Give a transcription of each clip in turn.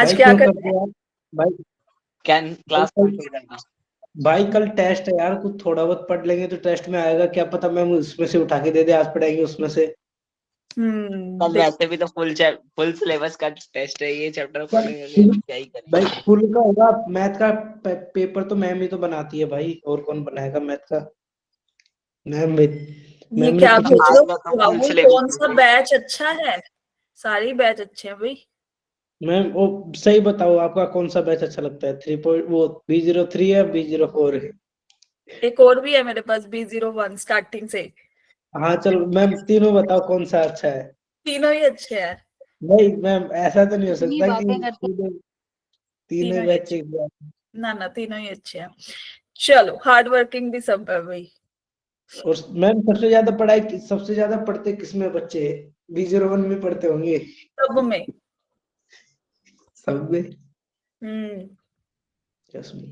आज भाई क्या क्यों कर करते रहे हो हैं? यार? भाई कैन क्लास भाई कैंसिल करना। भाई कल टेस्ट है यार, कुछ थोड़ा बहुत पढ़ लेंगे तो टेस्ट में आएगा। क्या पता मैम उसमें से उठा के दे दे, आज पढ़ाएंगे उसमें से। कल देख, वैसे भी तो फुल सिलेबस का टेस्ट है, ये चैप्टर क्या पढ़ेंगे तो क्या ही भाई करेंगे। फुल का होगा मैथ का। पेपर तो मैम ही तो बनाती है भाई, और कौन बनाएगा मैथ का? मैम ये मैम ने क्या कुछ। बोल रहे आज का हो तो फुल राहुल? सिलेबस कौन सा है। बैच अच्छा है? सारी बैच अच्छे हैं भाई। मैम वो सही बताओ, आपका कौन सा बैच अच्छा लगता है? 3 वो B03 है, B04 है? एक और भी है मेरे पास, B01 स्टार्टिंग से। हाँ चलो मैम, तीनों बताओ कौन सा अच्छा है। तीनों ही अच्छे हैं। नहीं मैम, ऐसा तो नहीं हो इतनी सकता कि बातें करते तीनों तीनों ही तीनों ही बैच अच्छे। एक बार। ना तीनों ही अच्छे हैं। चलो, हार्ड वर्किंग भी सब है भाई। और मैम सबसे ज्यादा पढ़ाई, सबसे ज्यादा पढ़ते किसमें बच्चे? B01 में पढ़ते होंगे सब में। सब में। हम्म। Trust me।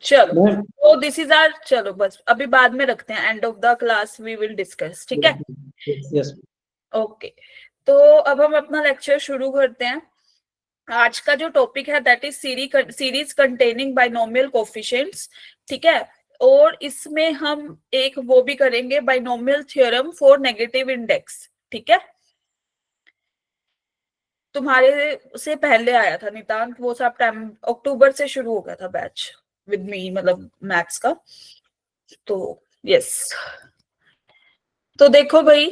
चलो, मैम तो दिस इज आर, चलो बस अभी बाद में रखते हैं, end of the class we will discuss, ठीक है? यस। ओके। तो अब हम अपना लेक्चर शुरू करते हैं। आज का जो टॉपिक है that is series containing binomial coefficients, ठीक है? और इसमें हम एक वो भी करेंगे, binomial theorem for negative index, ठीक है? तुम्हारे से पहले आया था नितांत, वो सितंबर अक्टूबर से शुरू हो गया था बैच विद मी, मतलब मैथ्स का। तो यस, तो देखो भाई,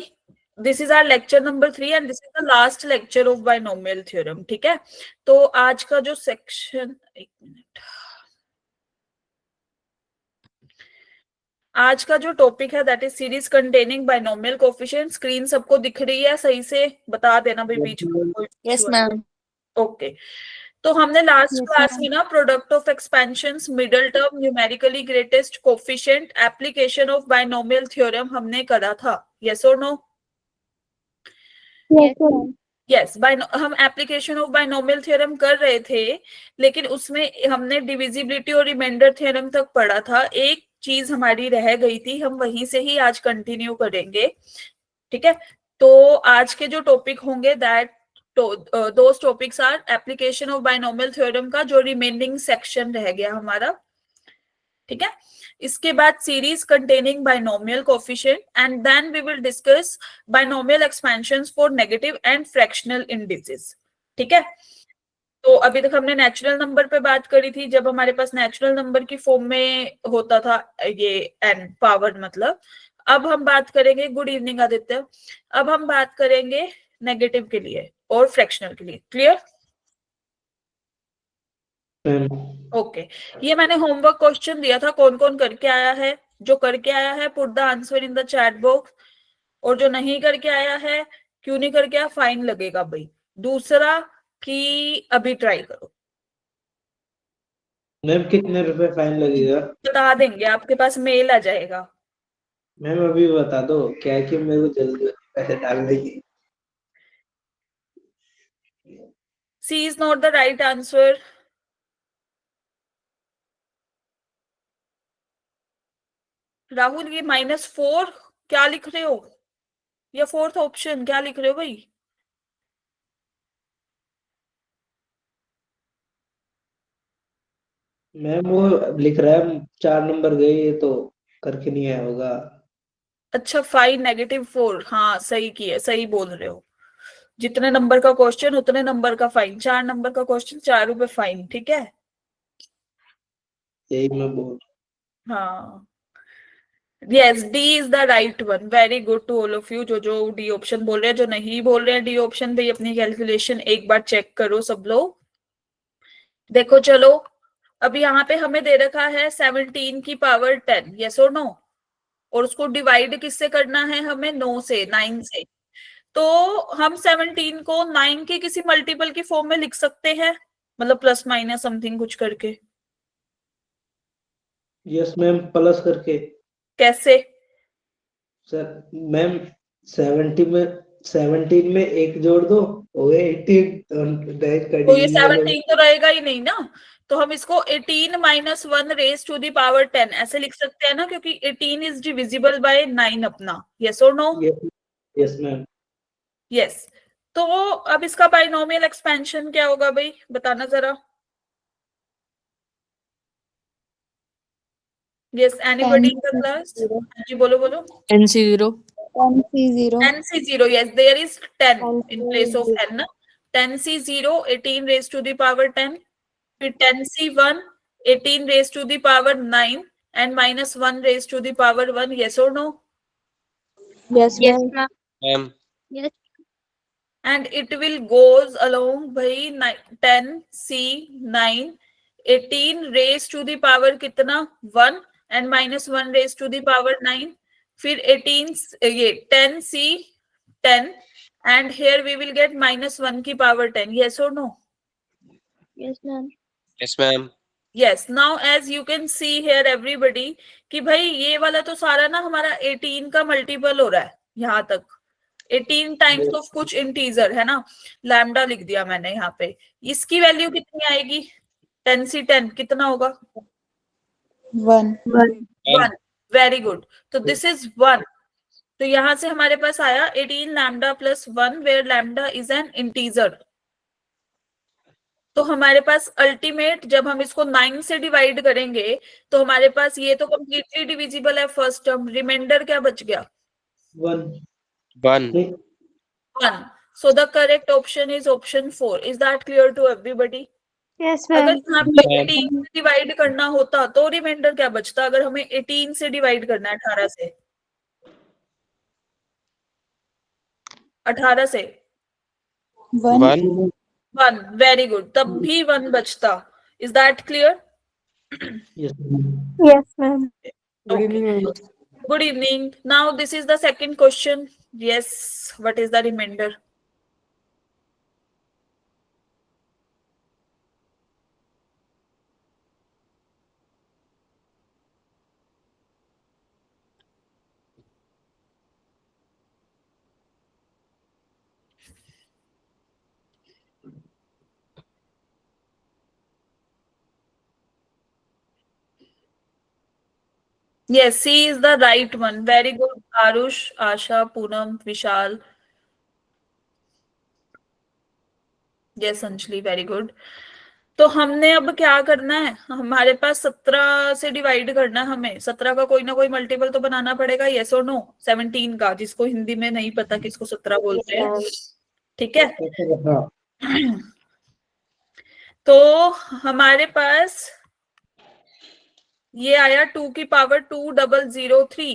this is our lecture number 3 and this is the last lecture of binomial theorem, ठीक है? तो आज का जो सेक्शन, एक मिनट, आज का जो टॉपिक है that is series containing binomial coefficient. Screen सबको दिख रही है सही से? बता देना भाई बीच में कोई यस issue है। मैम। ओके। तो हमने लास्ट यस क्लास मैम। में ना product of expansions, middle term, numerically greatest coefficient, application of binomial theorem हमने करा था। यस और नो? Yes ma'am. यस, हम एप्लीकेशन ऑफ बाइनोमियल थ्योरम कर रहे थे, लेकिन उसमें हमने डिविजिबिलिटी और रिमाइंडर थ्योरम तक पढ़ा था। एक चीज हमारी रह गई थी, हम वहीं से ही आज कंटिन्यू करेंगे, ठीक है? तो आज के जो टॉपिक होंगे that those topics are application of binomial theorem का जो रिमेनिंग सेक्शन रह गया हमारा, ठीक है? इसके बाद series containing binomial coefficient and then we will discuss binomial expansions for negative and fractional indices, ठीक है? तो अभी तक हमने नेचुरल नंबर पे बात करी थी, जब हमारे पास नेचुरल नंबर की फॉर्म में होता था ये एन पावर, मतलब। अब हम बात करेंगे, गुड इवनिंग आदित्य, अब हम बात करेंगे नेगेटिव के लिए और फ्रैक्शनल के लिए। क्लियर? Ma'am okay. ये मैंने होमवर्क क्वेश्चन दिया था, कौन कौन करके आया है? जो करके आया है put the answer in the chat box, और जो नहीं करके आया है, क्यों नहीं करके आया, फाइन लगेगा भाई। दूसरा कि अभी ट्राई करो। मैम कितने रुपए फाइन लगेगा? बता देंगे, आपके पास मेल आ जाएगा। मैम अभी बता दो, क्या है कि मेरे को जल्दी पैसे डालने की। C is not the right answer. Rahul, ये -4 क्या लिख रहे हो, या फोर्थ ऑप्शन क्या लिख रहे हो भाई? मैम वो लिख रहा है 4 नंबर गए, ये तो करके नहीं आया होगा। अच्छा, फाइन -4, हाँ सही किए, सही बोल रहे हो। जितने नंबर का क्वेश्चन उतने नंबर का फाइन, 4 नंबर का क्वेश्चन 4 रुपए फाइन, ठीक है? यही मैं बोल। हाँ, yes, D is the right one. Very good to all of you, जो डी ऑप्शन बोल रहे हैं, जो नहीं बोल रहे हैं डी ऑप्शन भाई अपनी कैलकुलेशन एक बार चेक करो सब लोग। देखो चलो, अभी यहाँ पे हमें दे रखा है 17 की पावर 10, यस और नो? और उसको डिवाइड किससे करना है हमें? 9 से, 9 से। तो हम 17 को 9 के किसी मल्टीपल की फॉर्म में लिख सकते हैं, मतलब प्लस माइनस समथिंग कुछ करके। यस मैम, प्लस करके। कैसे? सर मैम 17 में एक जोड़ दो, हो गए 18, डायरेक्ट कर तो ये दीजिए वाले। 17 तो रहेगा ही नहीं ना, तो हम इसको 18 - 1 रेज टू दी पावर 10 ऐसे लिख सकते हैं ना, क्योंकि 18 इज डिविजिबल बाय 9 अपना। यस और no? Yes. Yes ma'am. Yes. तो अब इसका बाइनोमियल एक्सपेंशन क्या होगा भाई, बताना जरा। Yes, anybody in the class? जी बोलो बोलो। NC0. NC0. NC0, yes, there is 10 in place of n na. 10C0 18 raised to the power 10, फिर 10C1 18 raised to the power 9 and minus 1 raised to the power 1, yes or no? Yes, ma'am. ma'am. And it will goes along by 10C9 18 raised to the power कितना 1 and minus 1 raised to the power 9, फिर 18 ये 10C10 and here we will get minus 1 की power 10, yes or no? Yes, ma'am. Yes, ma'am. Yes, now as you can see here everybody कि भाई ये वाला तो सारा ना हमारा 18 का मल्टीपल हो रहा है यहाँ तक, 18 टाइम्स ऑफ कुछ इंटीजर है ना, लैम्डा लिख दिया मैंने यहाँ पे। इसकी वैल्यू कितनी आएगी? 10C10 कितना होगा? 1. 1, वेरी गुड। तो दिस इज 1, तो यहां से हमारे पास आया 18 lambda plus 1 where lambda is an integer. तो हमारे पास अल्टीमेट जब हम इसको 9 से डिवाइड करेंगे तो हमारे पास ये तो कंप्लीटली डिविजिबल है फर्स्ट टर्म, रिमाइंडर क्या बच गया? 1. 1. So the correct option is option 4. Is that clear to everybody? Yes, अगर ma'am. यहाँ पे 18 से डिवाइड करना होता तो रिमाइंडर क्या बचता? अगर हमें 18 से डिवाइड करना है 18 से, 18 से 1. 1, वेरी गुड, तब भी 1 बचता। Is that clear? Yes. Yes, ma'am. Good evening. Now this is the second question. Yes, what is the remainder? Yes, C is the right one. Very good, Arush, Asha, Poonam, Vishal. Yes, Anjali, very good. तो हमने अब क्या करना है, हमारे पास 17 से divide करना है हमें, 17 का कोई ना कोई मल्टीपल तो बनाना पड़ेगा, यस और नो? 17 का, जिसको हिंदी में नहीं पता किसको 17 बोलते हैं, ठीक है? तो हमारे पास ये आया 2 की पावर 2003।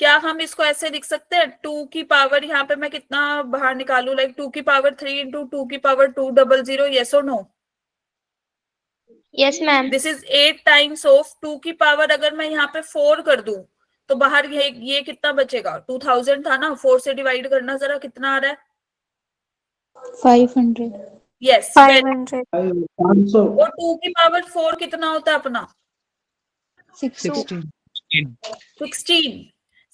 क्या हम इसको ऐसे लिख सकते हैं 2 की पावर, यहाँ पे मैं कितना बाहर निकालू, लाइक 2 की पावर 3 इंटू 2 की पावर 200, यस और no? Yes, ma'am. This is 8 times of 2 की पावर, अगर मैं यहाँ पे 4 कर दूं तो बाहर ये कितना बचेगा? 2000 था ना, 4 से डिवाइड करना जरा, कितना आ रहा है? 500. यस, 500. 500. और 2 की पावर 4 कितना होता है अपना? 16.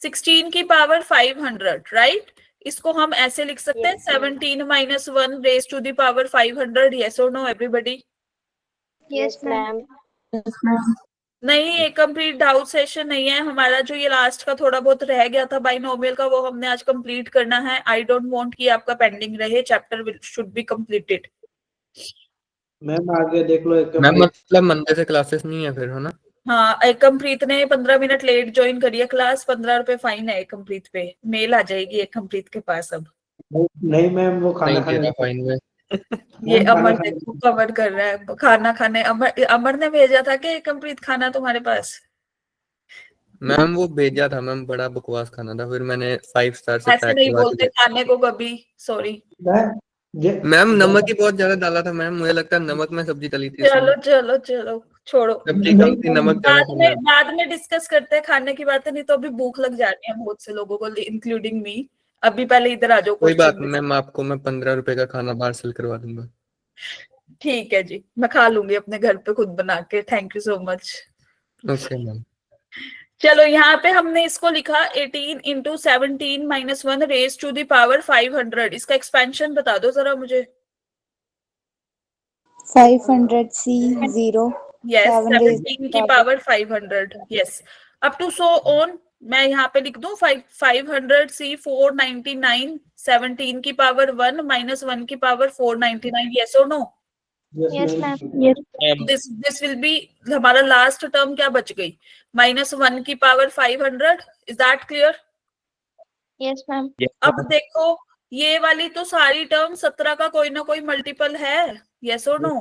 16 की पावर 500, राइट? इसको हम ऐसे लिख सकते हैं 17 minus 1 raise to the power 500, yes और नो एवरीबॉडी? Yes, ma'am. नहीं, ये कंप्लीट डाउट सेशन नहीं है हमारा, जो ये लास्ट का थोड़ा बहुत रह गया था बाइनोमियल का, वो हमने आज कंप्लीट करना है। आई डोंट वांट कि आपका पेंडिंग रहे, chapter should be completed. Ma'am आगे देख लो एक मैम मतलब मंडे से क्लासेस नहीं है फिर, है ना? हाँ, एकमप्रीत ने 15 मिनट लेट ज्वाइन करी है क्लास, 15 रुपए फाइन है एकमप्रीत पे, मेल आ जाएगी एकमप्रीत के पास अब। नहीं मैम, वो खाना नहीं दे खाने रहा फाइन में। ये मैम, अमर खाना देखो कवर कर रहा है खाना खाने। अमर ने भेजा था कि एकमप्रीत खाना तुम्हारे पास? मैम वो भेजा था मैम, बड़ा बकवास खाना था, फिर मैंने 5 स्टार से ऐसे पैक नहीं करवा बोलते के। खाने को कभी, सॉरी। मैम नमक ही बहुत ज्यादा डाला था मैम, मुझे लगता है नमक में सब्जी डली थी। चलो चलो चलो छोड़ो, सब्जी कम थी, नमक ज्यादा था। बाद में डिस्कस करते हैं खाने की बातें, नहीं तो अभी भूख लग जानी है बहुत से लोगों को, इंक्लूडिंग मी। अभी पहले इधर आ जाओ। कोई बात नहीं मैम, आपको मैं 15 रुपए का खाना पार्सल करवा दूंगा। ठीक है जी, मैं खा लूंगी अपने घर पे खुद बना के, thank you so much. Okay ma'am. चलो यहाँ पे हमने इसको लिखा 18 into 17 minus 1 raise to the power 500। इसका एक्सपेंशन बता दो जरा मुझे। 500C0. यस, 17 की power 500, yes, up to so on मैं यहाँ पे लिख दूं 500C 499 17 की पावर 1 माइनस 1 की power 499, yes or no? Yes, ma'am. Yes. ma'am, this will B, हमारा लास्ट टर्म क्या बच गई, माइनस 1 की power 500, is that clear? Yes, ma'am. yes, अब देखो ये वाली तो सारी टर्म 17 का कोई ना कोई मल्टीपल है, yes or no?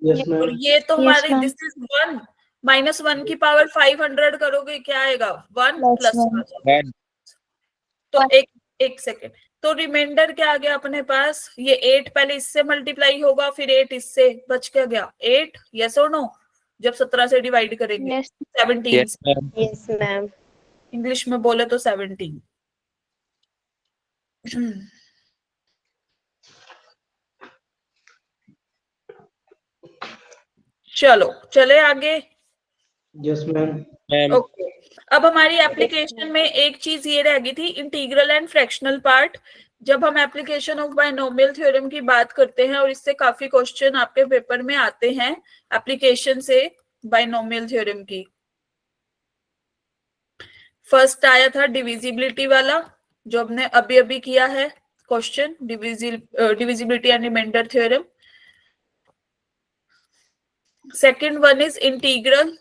Yes, और ma'am. ये तो Yes, हमारी ma'am. दिस इज 1 माइनस 1 की पावर 500 करोगे क्या आएगा, 1 Plus प्लस one. 1, तो एक सेकेंड, तो रिमाइंडर क्या आ गया अपने पास, ये 8 पहले इससे मल्टीप्लाई होगा, फिर 8 इससे, बच क्या गया 8, यस और नो? जब 17 से डिवाइड करेंगे, Yes. 17, yes, ma'am, Yes, ma'am. English में बोले तो 17। चलो चले आगे। Yes, ma'am. ma'am, ओके, अब हमारी एप्लीकेशन में एक चीज ये रह गई थी, इंटीग्रल एंड फ्रैक्शनल पार्ट। जब हम एप्लीकेशन ऑफ बायनोमियल थ्योरम की बात करते हैं, और इससे काफी क्वेश्चन आपके पेपर में आते हैं एप्लीकेशन से बायनोमियल थ्योरम की। फर्स्ट आया था डिविजिबिलिटी वाला, जो हमने अभी अभी किया है question, divisibility and remainder theorem. Second one is integral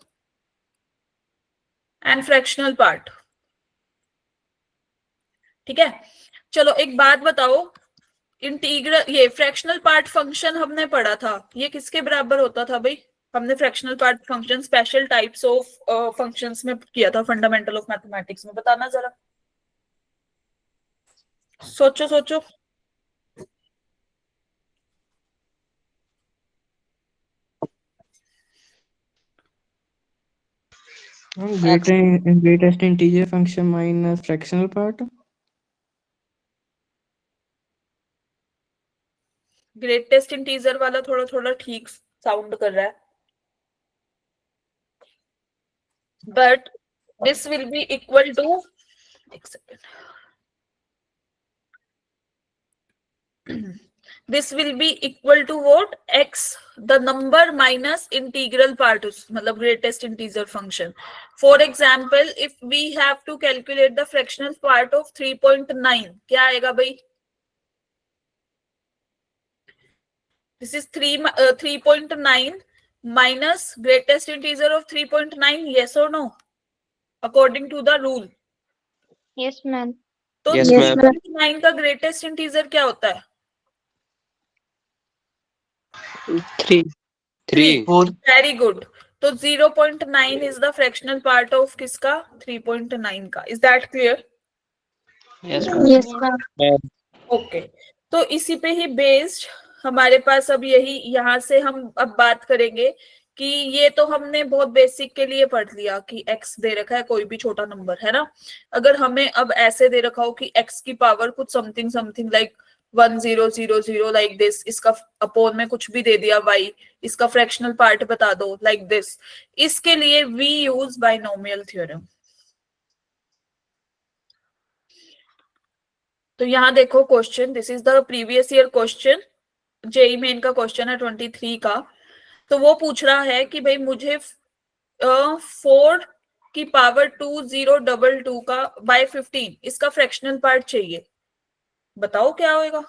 and fractional part. ठीक है, चलो एक बात बताओ, इंटीग्रल ये फ्रैक्शनल पार्ट फंक्शन हमने पढ़ा था, ये किसके बराबर होता था भाई? हमने fractional part function special types of functions में किया था, फंडामेंटल ऑफ मैथमेटिक्स में, बताना जरा, सोचो सोचो। Greatest integer function minus fractional part. Greatest integer वाला थोड़ा थोड़ा ठीक साउंड कर रहा है, but this will be equal to, एक second, this will be equal to what? X, the number minus integral part, मतलब greatest integer function. For example, if we have to calculate the fractional part of 3.9, क्या आएगा भाई? This is 3.9 minus greatest integer of 3.9, yes or no? According to the rule. Yes, ma'am. तो Yes, ma'am. 3.9 का greatest integer क्या होता है? 3. 3, 4. Very good, तो 0.9 is the fractional part of किसका? 3.9 का। Is that clear? Yes. Yes, ma'am. ma'am, okay, तो इसी पे ही बेस्ड हमारे पास अब यही, यहाँ से हम अब बात करेंगे कि ये तो हमने बहुत बेसिक के लिए पढ़ लिया कि x दे रखा है कोई भी छोटा नंबर, है ना। अगर हमें अब ऐसे दे रखा हो कि x की पावर कुछ something something like 1000 like this, इसका अपोन में कुछ भी दे दिया y, इसका फ्रैक्शनल पार्ट बता दो लाइक दिस, इसके लिए वी यूज बायनोमियल थ्योरम। तो यहाँ देखो question, this is the previous year question, JEE Main का क्वेश्चन है 23 का। तो वो पूछ रहा है कि भाई मुझे 4 की पावर 2022 का बाय 15 इसका फ्रैक्शनल पार्ट चाहिए, बताओ क्या होएगा,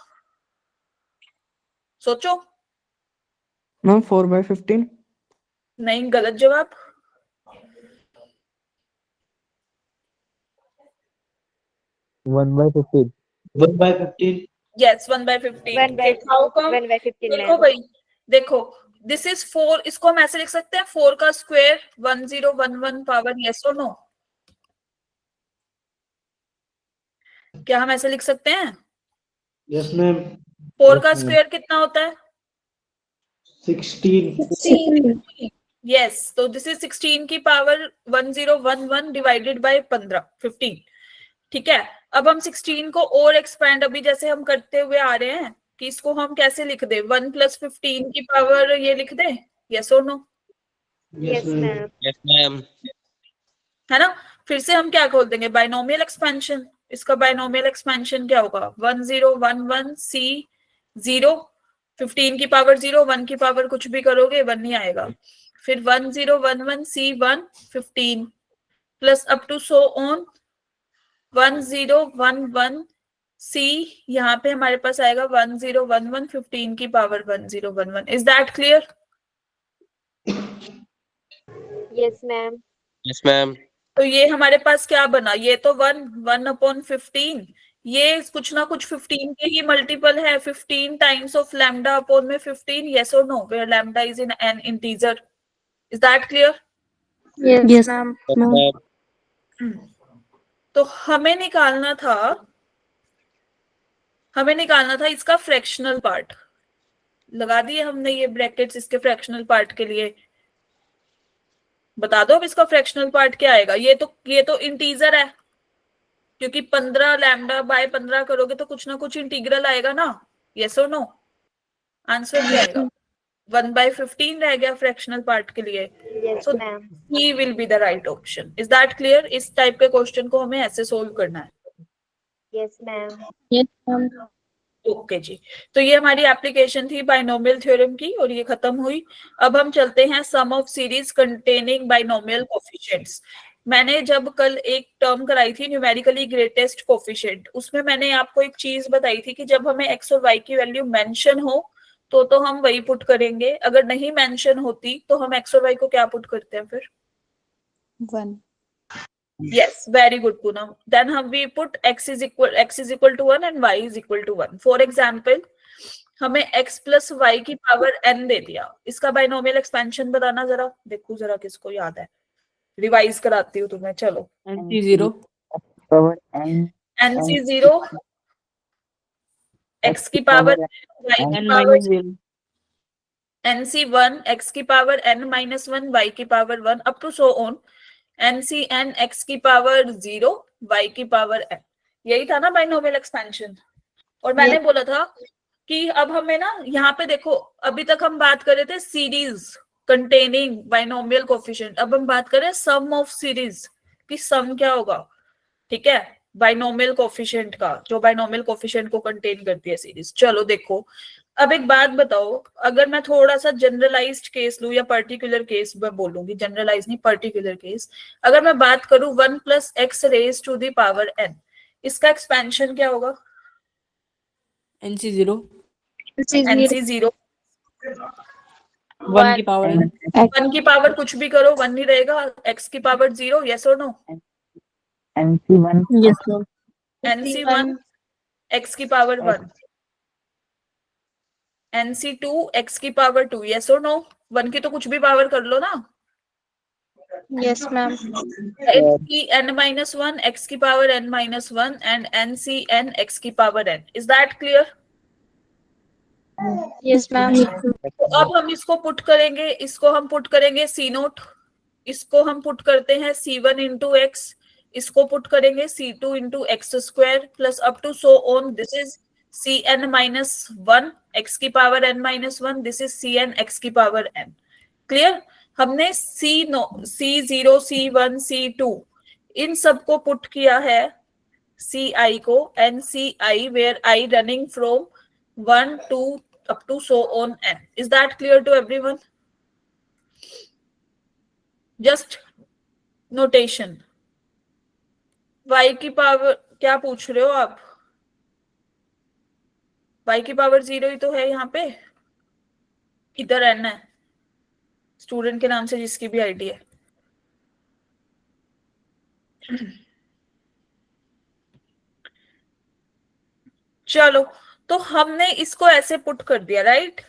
सोचो। Ma'am, 4/15. नहीं, गलत जवाब। 1/15. 1/15. यस 1/15। 1/15, how come? 1/15, देखो ma'am. भाई, देखो दिस इज 4, इसको हम ऐसे लिख सकते हैं 4 का स्क्वायर 1011 पावर, यस और नो? क्या हम ऐसे लिख सकते हैं? Yes, ma'am. 4 का Yes, ma'am. स्क्वायर कितना होता है? 16. यस, तो दिस इज 16 की पावर 1011 डिवाइडेड बाय 15। ठीक है, अब हम 16 को और एक्सपैंड अभी जैसे हम करते हुए आ रहे हैं कि इसको हम कैसे लिख दे, 1 + 15 की पावर ये लिख दे, यस और no? Yes, ma'am. yes, ma'am, है ना। फिर से हम क्या खोल देंगे, बायनोमियल एक्सपेंशन। इसका बायनोमियल एक्सपेंशन क्या होगा? 1011 C 0, 15 की पावर 0, 1 की पावर कुछ भी करोगे 1 नहीं आएगा। फिर 1011 C 1 15 plus up to so on 1011 C, यहाँ पे हमारे पास आएगा 1011 15 की power 1011. Is that clear? Yes, ma'am. Yes, ma'am. तो ये हमारे पास क्या बना, ये तो 1/15, ये कुछ ना कुछ 15 के ही मल्टीपल है. 15 टाइम्स ऑफ लैम्डा अपॉन में 15, yes or no, where lambda is in an integer. Is that clear? Yes, ma'am. Yes, ma'am. तो हमें निकालना था इसका फ्रैक्शनल पार्ट. लगा दिए हमने ये ब्रैकेट्स इसके फ्रैक्शनल पार्ट के लिए. बता दो अब इसका फ्रैक्शनल पार्ट क्या आएगा. ये तो इंटीजर है, क्योंकि 15 लैम्डा बाय 15 करोगे तो कुछ ना कुछ इंटीग्रल आएगा ना. यस और नो? आंसर क्या आएगा? 1/15 रह गया फ्रैक्शनल पार्ट के लिए. Yes, So ma'am. he will be the right option. Is that clear? इस टाइप के क्वेश्चन को हमें ऐसे सोल्व करना है. Yes, ma'am. Yes, ma'am. Okay जी. तो ये हमारी एप्लीकेशन थी बाइनोमियल थ्योरम की और ये खत्म हुई. अब हम चलते हैं sum of series containing binomial coefficients. मैंने जब कल एक टर्म कराई थी न्यूमेरिकली ग्रेटेस्ट कोफिशिएंट, उसमें मैंने आपको एक चीज बताई थी कि जब हमें एक्स और वाई की वैल्यू मेंशन हो तो हम वही पुट करेंगे. अगर नहीं मेंशन होती तो हम एक्स और वाई को क्या पुट करते हैं फिर? 1. Yes, very good, Poonam. Then we put x is equal to 1 and y is equal to 1. For example, हमें x plus y की पावर n दे दिया. इसका बाइनोमियल एक्सपेंशन बताना जरा. देखो जरा किसको याद है. रिवाइज कराती हूँ तुम्हें. चलो. NC0 NC0 x की पावर y की पावर -0 NC1 x की पावर n-1 y की power 1 up to so on. NCn x की पावर 0 y की पावर n. यही था ना बाइनोमियल एक्सपेंशन. और मैंने बोला था कि अब हमें ना यहाँ पे देखो, अभी तक हम बात कर रहे थे सीरीज कंटेनिंग बाइनोमियल कोफिशिएंट. अब हम बात करें सम ऑफ सीरीज कि सम क्या होगा. ठीक है, बाइनोमियल कोफिशिएंट का, जो बाइनोमियल कोफिशिएंट को कंटेन करती है सीरीज. चलो देखो, अब एक बात बताओ, अगर मैं थोड़ा सा जनरलाइज्ड केस लूं या पर्टिकुलर केस मैं बोलूंगी, जनरलाइज नहीं पर्टिकुलर केस. अगर मैं बात करूं 1 + x raise to the power n, इसका एक्सपेंशन क्या होगा? NC0 NC0 1 की पावर n 1 की पावर कुछ भी करो 1 ही रहेगा. x की पावर 0, यस और no? NC1 Yes, ma'am. NC1 x की पावर 1, NC2 x की पावर 2, यस और नो? 1 की तो कुछ भी पावर कर लो ना. Yes, ma'am. NCn-1 x की power n-1 and NCn x की power n. Is that clear? Yes, ma'am. तो अब हम इसको पुट करेंगे, इसको हम पुट करेंगे C0, इसको हम पुट करते हैं C1 into x, इसको पुट करेंगे C2 into x² plus up to so on. This is Cn-1 x की power n-1, this is Cn x की पावर n. क्लियर? हमने C0, C1, C2 इन सबको पुट किया है Ci को, NCi where I running from 1 to up to so on n. Is that clear to everyone? Just notation. y की power क्या पूछ रहे हो आप? y की पावर 0 ही तो है यहाँ पे. इधर n है, स्टूडेंट के नाम से जिसकी भी आईडी है. चलो, तो हमने इसको ऐसे पुट कर दिया, राइट?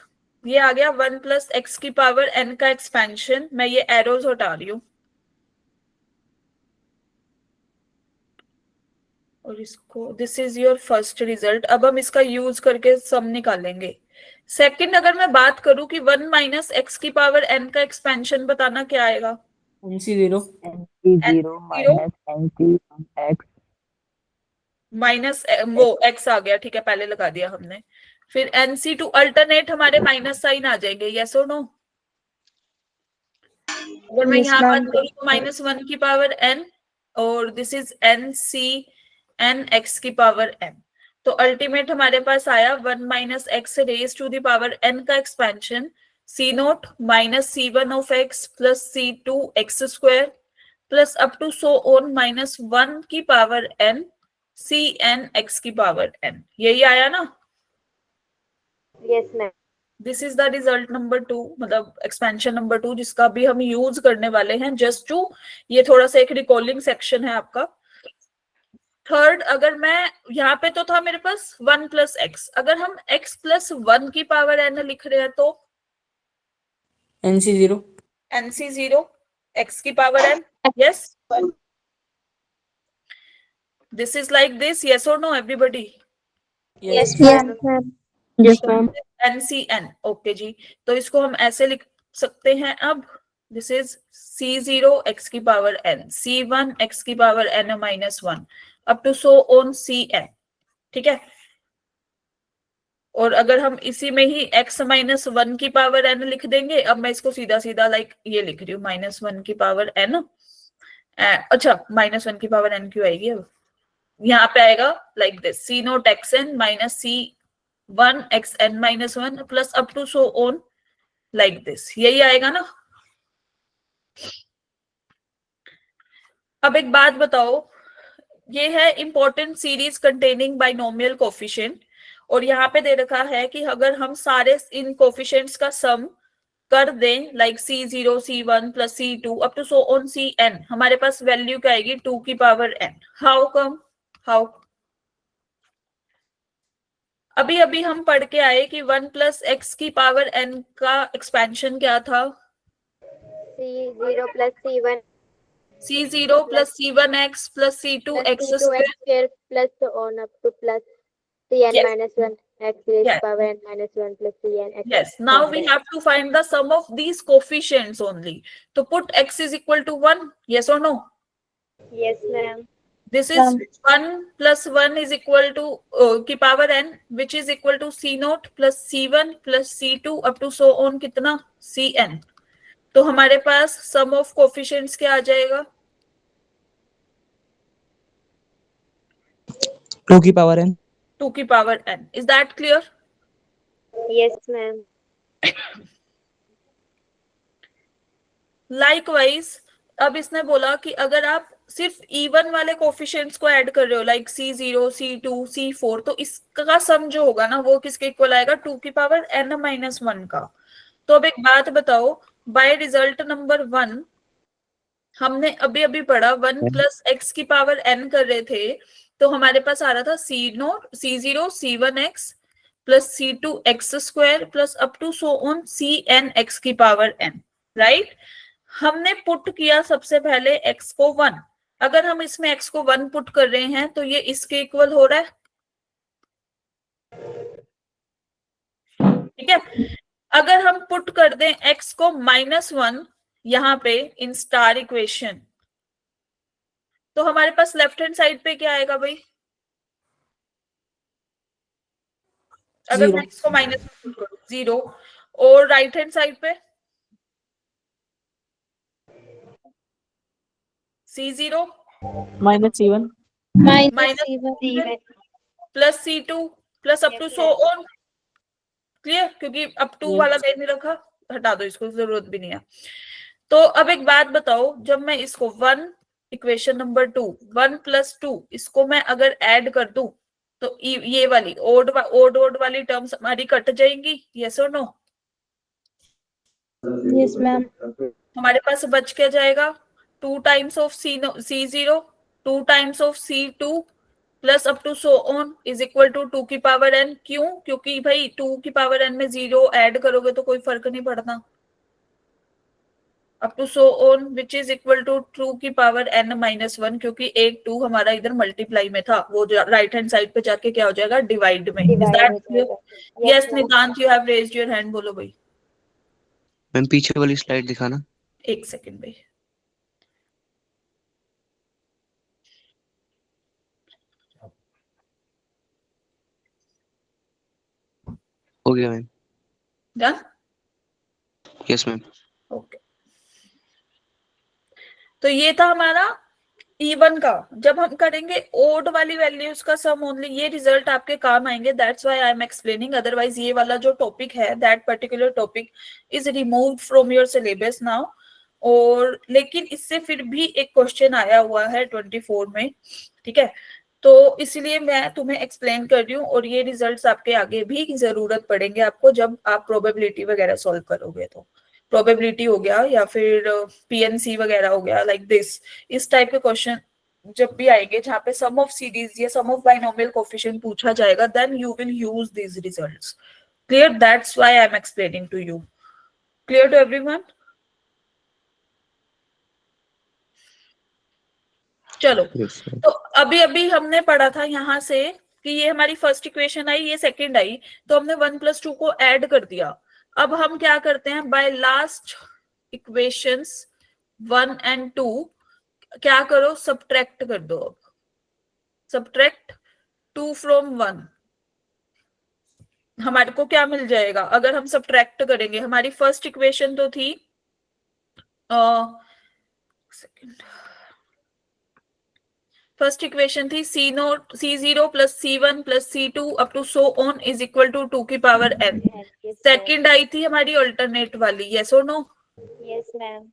ये आ गया 1 + x की पावर n का एक्सपेंशन. मैं ये एरोज हटा रही हूं और इसको, this is your first result. अब हम इसका यूज करके सम निकालेंगे. सेकंड, अगर मैं बात करूं कि 1 - x की पावर n का एक्सपेंशन बताना, क्या आएगा? NC0 माइनस वो x आ गया, ठीक है, पहले लगा दिया हमने. फिर NC2 अल्टरनेट हमारे माइनस साइन आ जाएंगे, यस और नो? अगर मैं यहाँ बात करूँ तो -1 की पावर n और दिस इज NCn x की पावर n. तो अल्टीमेट हमारे पास आया 1 - x raise to the power n का expansion C0 - C1 of x plus C2 x² plus up to so on minus 1 की power n C N X की power n। यही आया ना? Yes, ma'am. This is the result number 2, मतलब expansion number 2, जिसका भी हम यूज करने वाले हैं जस्ट टू, ये थोड़ा सा एक रिकॉलिंग सेक्शन है आपका। थर्ड, अगर मैं यहाँ पे तो था मेरे पास 1 प्लस एक्स, अगर हम x प्लस 1 की पावर n लिख रहे हैं तो NC 0 nc 0 x की power n। Yes, this is like this, yes और no everybody? yes Yes, ma'am. Yes, ma'am. NCN, okay जी। तो इसको हम ऐसे लिख सकते हैं अब, दिस इज C0 x की पावर n, C1 x की power n minus 1 up to so on Cn, ठीक है। और अगर हम इसी में ही x माइनस 1 की पावर n लिख देंगे, अब मैं इसको सीधा सीधा लाइक ये लिख रही हूँ, माइनस 1 की पावर n, अच्छा माइनस 1 की पावर n क्यों आएगी अब, यहाँ पे आएगा like this, C nought X N minus C1 X N minus 1 plus up to so on like this, यही आएगा ना? अब एक बात बताओ, ये है important series containing binomial coefficient, और यहाँ पे दे रखा है कि अगर हम सारे इन कोफिशिएंट्स का सम कर दें like C0 C1 plus C2 up to so on Cn, हमारे पास वैल्यू क्या आएगी 2 की power n। How come? How? अभी अभी हम पढ़ के आए कि 1 प्लस एक्स की पावर n का एक्सपेंशन क्या था? C0 plus C1 C0 plus C1x plus C2x plus C2x square. square plus so on up to plus Cn Yes. minus 1 x raised Yes. to power n minus 1 plus Cn x. Yes, now we have to find the sum of these coefficients only. So put x is equal to 1, yes or no? Yes, ma'am. This is 1 plus 1 is equal to की power n, which is equal to C naught plus C1 plus C2 up to so on कितना? Cn। तो हमारे पास sum of coefficients क्या आ जाएगा? 2 की power n 2 की power n। Is that clear? Yes, ma'am. Likewise, अब इसने बोला कि अगर आप सिर्फ इवन वाले कोफिशिएंट्स को ऐड कर रहे हो लाइक C0 C2 C4, तो इसका सम जो होगा ना वो किसके इक्वल आएगा? 2 की पावर n माइनस 1 का। तो अब एक बात बताओ, बाय रिजल्ट नंबर 1 हमने अभी अभी पढ़ा 1 प्लस एक्स की पावर n कर रहे थे, तो हमारे पास आ रहा था C0 C1x plus C2 X square plus up to so on Cn x की पावर n, राइट? हमने पुट किया सबसे पहले x को 1, अगर हम इसमें x को 1 पुट कर रहे हैं तो ये इसके इक्वल हो रहा है, ठीक है। अगर हम पुट कर दें x को -1 यहाँ पे इन स्टार इक्वेशन, तो हमारे पास लेफ्ट हैंड साइड पे क्या आएगा भाई? अगर मैं x को -1 पुट करूं 0, और राइट हैंड साइड पे C0 minus C1 minus plus C2 plus up to so on, clear? क्योंकि अप टू वाला दे नहीं रखा, हटा दो इसको, जरूरत भी नहीं है। तो अब एक बात बताओ, जब मैं इसको 1 इक्वेशन नंबर 2 1 प्लस 2 इसको मैं अगर ऐड कर दूं तो ये वाली ओड वाली टर्म्स हमारी कट जाएंगी, यस और नो? Yes, ma'am. हमारे पास बच क्या जाएगा? 2 times of C0 2 times of C2 plus up to so on is equal to 2 की पावर n। क्यों? क्योंकि भाई 2 की पावर n में 0 ऐड करोगे तो कोई फर्क नहीं पड़ता, up to so on which is equal to 2 की पावर n माइनस 1, क्योंकि एक 2 हमारा इधर मल्टीप्लाई में था, वो राइट हैंड साइड पे जाके क्या हो जाएगा? डिवाइड में। यस नितांत, you have raised your hand, बोलो भाई। मैम पीछे वाली स्लाइड दिखाना। एक सेकंड भाई। हो गया ma'am. Done? Yes ma'am. Okay, तो ये था हमारा इवन का। जब हम करेंगे ओड वाली वैल्यूज का सम ओनली, ये रिजल्ट आपके काम आएंगे, that's why I am explaining. Otherwise ये वाला जो टॉपिक है, that particular topic is removed from your syllabus now. और लेकिन इससे फिर भी एक क्वेश्चन आया हुआ है 24 में, ठीक है, तो इसलिए मैं तुम्हें एक्सप्लेन कर रही हूँ, और ये रिजल्ट्स आपके आगे भी जरूरत पड़ेंगे आपको जब आप प्रोबेबिलिटी वगैरह सॉल्व करोगे। तो प्रोबेबिलिटी हो गया या फिर पीएनसी वगैरह हो गया, लाइक दिस, इस टाइप के क्वेश्चन जब भी आएंगे जहाँ पे सम ऑफ सीरीज या सम ऑफ बाइनोमियल कोएफिशिएंट पूछा जाएगा, then you will use these results. Clear? That's why I am explaining to you. Clear to everyone? चलो, तो अभी अभी हमने पढ़ा था यहाँ से कि ये हमारी फर्स्ट इक्वेशन आई, ये सेकंड आई, तो हमने 1+2 को ऐड कर दिया। अब हम क्या करते हैं, बाय लास्ट इक्वेशंस 1 and 2 क्या करो, सब्ट्रैक्ट कर दो। अब सब्ट्रैक्ट 2 from 1, हमारे को क्या मिल जाएगा अगर हम सब्ट्रैक्ट करेंगे? हमारी फर्स्ट इक्वेशन तो थी फर्स्ट इक्वेशन थी C0 plus C1 plus C2 up to so on is equal to 2 की पावर n। सेकंड आई थी हमारी अल्टरनेट वाली, यस और नो? Yes ma'am.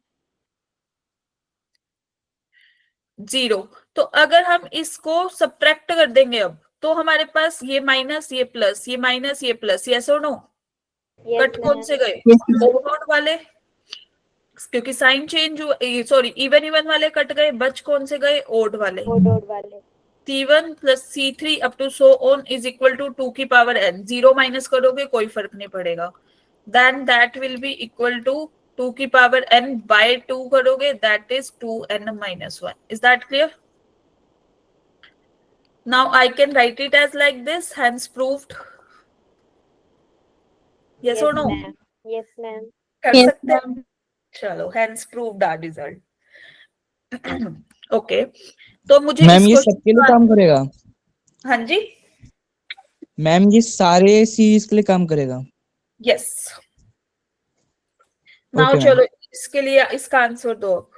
0। तो अगर हम इसको सब्ट्रैक्ट कर देंगे अब, तो हमारे पास ये माइनस, ये प्लस, ये माइनस, ये प्लस, यस और नो? कट कौन से गए? ओड वाले, क्योंकि sign change, sorry even even वाले कट गए, बच कौन से गए? ओड वाले। C1 plus C3 up to so on is equal to 2 की पावर n। 0 माइनस करोगे कोई फर्क नहीं पड़ेगा, then that will be equal to 2 की पावर n by 2 करोगे, that is 2n minus 1। is that clear? Now I can write it as like this, hence proved। yes or no? Yes ma'am. कर Yes, सकते हैं? चलो, hence proved our result। Okay, तो मुझे ma'am इस ये question सबके लिए का- काम करेगा? हाँ जी, मैम ये सारे सीरीज के लिए काम करेगा? यस। नाउ Okay, चलो इसके लिए इसका आंसर दो अब।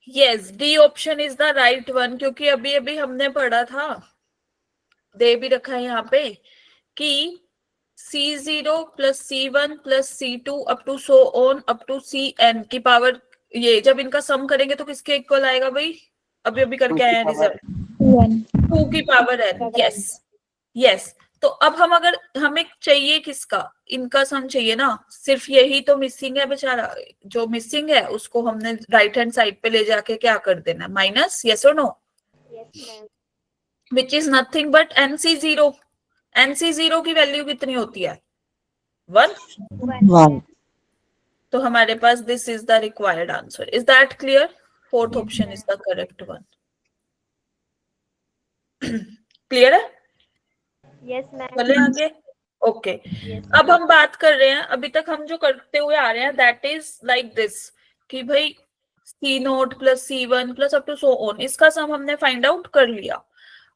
Yes, D option is the right one, क्योंकि अभी अभी हमने पढ़ा था, दे भी रखा है यहाँ पे, कि C0 plus C1 plus C2 up to so on up to Cn की पावर, ये जब इनका सम करेंगे तो किसके इक्वल आएगा भाई? अभी अभी करके आए हैं रिजल्ट, 2 की पावर n। Yes yes. तो अब हम अगर हमें चाहिए किसका, इनका सम चाहिए ना, सिर्फ यही तो मिसिंग है बेचारा, जो मिसिंग है उसको हमने राइट हैंड साइड पे ले जाके क्या कर देना, माइनस, यस और no? Yes ma'am. Which is nothing but NC0। NC0 की वैल्यू कितनी होती है? 1। 1। तो हमारे पास this is the required answer. Is that clear? Fourth option is the correct one. Clear है? Yes ma'am. चले आगे। ओके, अब हम बात कर रहे हैं, अभी तक हम जो करते हुए आ रहे हैं दैट इज लाइक दिस, कि भाई C0 plus C1 plus up to so on, इसका सम हमने फाइंड आउट कर लिया।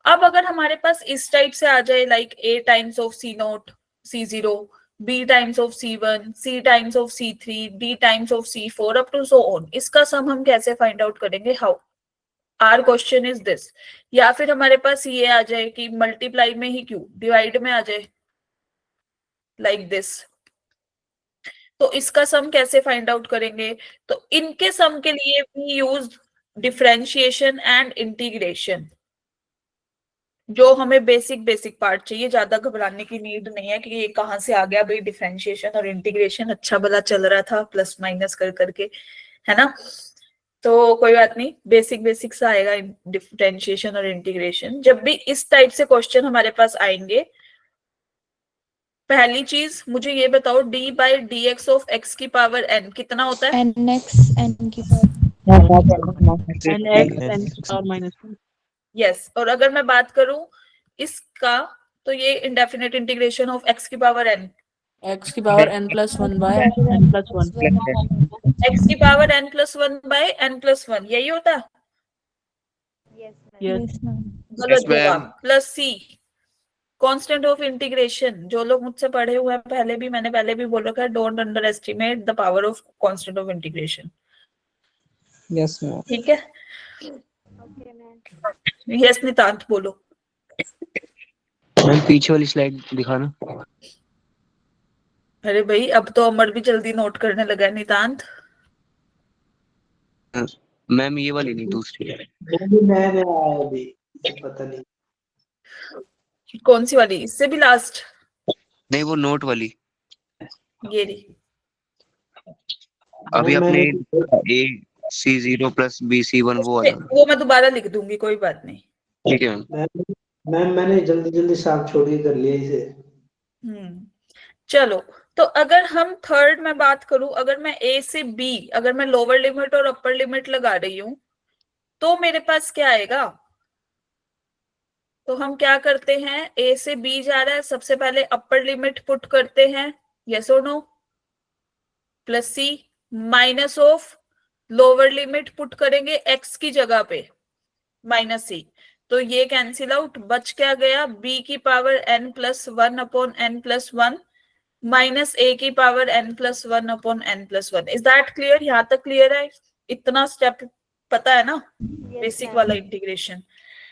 अब अगर हमारे पास इस टाइप से आ जाए, like A times of C0 C0, B times of C1, C times of C3, D times of C4 up to so on, इसका सम हम कैसे फाइंड आउट करेंगे? How? Our question is this. या फिर हमारे पास ये आ जाए कि मल्टीप्लाई में ही क्यों, डिवाइड में आ जाए, लाइक दिस, तो इसका सम कैसे फाइंड आउट करेंगे? तो इनके सम के लिए भी यूज डिफरेंशिएशन एंड इंटीग्रेशन। जो हमें बेसिक पार्ट चाहिए, ज्यादा घबराने की नीड नहीं है कि ये कहाँ से आ गया भाई। डिफरेंशिएशन और इंटीग्रेशन अच्छा भला चल रहा था प्लस माइनस कर करके, है ना। तो कोई बात नहीं, बेसिक सा आएगा डिफरेंशिएशन और इंटीग्रेशन। जब भी इस टाइप से क्वेश्चन हमारे पास आएंगे, पहली चीज मुझे ये बताओ, D by D X of x की पावर एन कितना होता है? n की पावर यस। और अगर मैं बात करूं इसका, तो ये इंडेफिनेट इंटीग्रेशन ऑफ एक्स की पावर एन, x की पावर n+1 बाय n+1 एक्स की power N plus one by n plus one, यही होता है? Yes, ma'am. yes गलत Yes, ma'am. जवाब। Plus C constant of integration. जो लोग मुझसे पढ़े हुए हैं पहले भी, मैंने पहले भी बोल रखा है, don't under estimate the power of constant of integration. Yes ma'am. ठीक है, Okay, ma'am. यस नितांत बोलो। मैम पीछे वाली स्लाइड दिखाना। अरे भाई अब तो अमर भी जल्दी नोट करने लगा है, नितांत। मैम ये वाली नहीं, दूसरी। मैं आया अभी, पता नहीं। कौन सी वाली? इससे भी लास्ट? नहीं, वो नोट वाली। ये रही। अभी मैम, आपने मैंने AC0 प्लस BC1 वो वाला। वो मैं दोबारा लिख दूंगी, कोई बात नहीं। ठीक है मैम। मैम मैंने जल्दी साफ छोड़ के कर लिया इसे। चलो, तो अगर हम थर्ड में बात करूं, अगर मैं ए से बी, अगर मैं लोअर लिमिट और अपर लिमिट लगा रही हूं, तो मेरे पास क्या आएगा? तो हम क्या करते हैं, ए से बी जा रहा है, सबसे पहले अपर लिमिट पुट करते हैं, यस और no, plus C, minus of lower limit put करेंगे एक्स की जगह पे, माइनस सी। तो ये कैंसिल आउट, बच क्या गया? बी की power N plus one upon N plus one minus A की power N plus one upon N plus one. Is that clear? यहां तक क्लियर है? इतना स्टेप पता है ना? Yes, basic ma'am. वाला इंटीग्रेशन।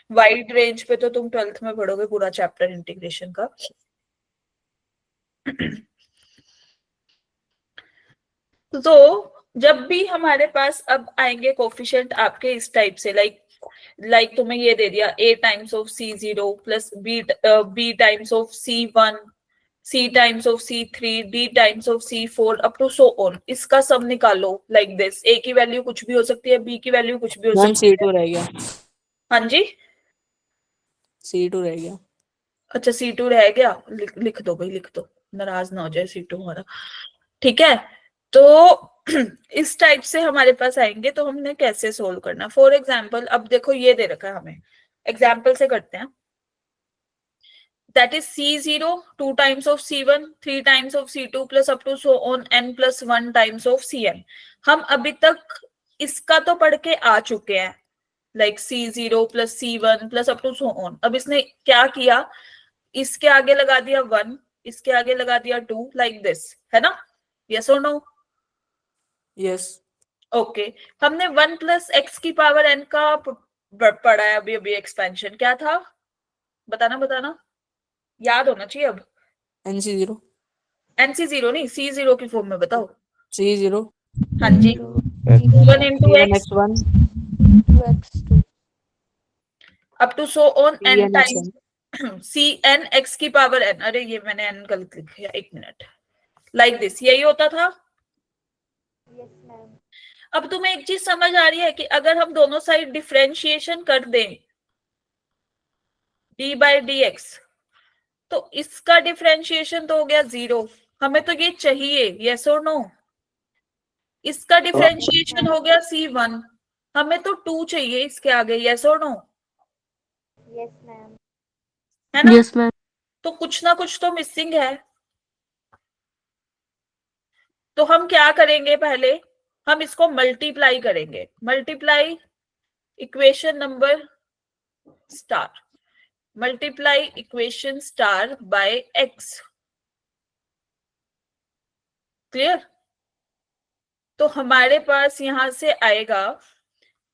वाइड रेंज पे तो तुम 12th में पढ़ोगे पूरा चैप्टर इंटीग्रेशन का। तो जब भी हमारे पास अब आएंगे कोफिशिएंट आपके इस टाइप से, लाइक तुम्हें ये दे दिया a times of C0 plus b times of C1, c times of C3, d times of C4 up to so on. इसका सब निकालो लाइक दिस। a की वैल्यू कुछ भी हो सकती है, b की वैल्यू कुछ भी हो मैम सकती है। C2 रह गया, हाँ जी, C2 रह गया। अच्छा C2 रह गया, लिख दो भाई, लिख दो, नाराज ना हो जाए C2 हमारा। ठीक है, तो इस टाइप से हमारे पास आएंगे, तो हमने कैसे सोल्व करना? फॉर एग्जाम्पल, अब देखो ये दे रखा है हमें, एग्जाम्पल से करते हैं। That is C0 2 times of C1 3 times of C2 plus up to so on n plus 1 times of Cn। हम अभी तक इसका तो पढ़ के आ चुके हैं, like C0 plus C1 plus up to so on. अब इसने क्या किया, इसके आगे लगा दिया 1, इसके आगे लगा दिया 2, लाइक दिस, है ना? यस और नो? यस ओके, हमने 1 प्लस एक्स की पावर एन का पढ़ा है अभी अभी। एक्सपेंशन क्या था? बताना, याद होना चाहिए अब। NC0 NC0 नहीं, C0 की फॉर्म में बताओ। C0 हाँ जी, 1 into X Cnx1 x2 up to so on N Cnxn times Cn x की पावर n। अरे ये मैंने n गलत लिखा, एक मिनट, लाइक दिस, यही होता था। Yes, ma'am. अब तुम्हें एक चीज समझ आ रही है कि अगर हम दोनों साइड डिफरेंशिएशन कर दें d बाई डी एक्स, तो इसका डिफरेंशिएशन तो हो गया 0, हमें तो ये चाहिए, यस और नो? इसका डिफरेंशिएशन हो गया C1, हमें तो 2 चाहिए इसके आगे, यस और नो? Yes, ma'am. है ना? yes ma'am तो कुछ ना कुछ तो मिसिंग है। तो हम क्या करेंगे, पहले हम इसको मल्टीप्लाई करेंगे। Multiply equation number star, multiply equation star by x. Clear? तो हमारे पास यहां से आएगा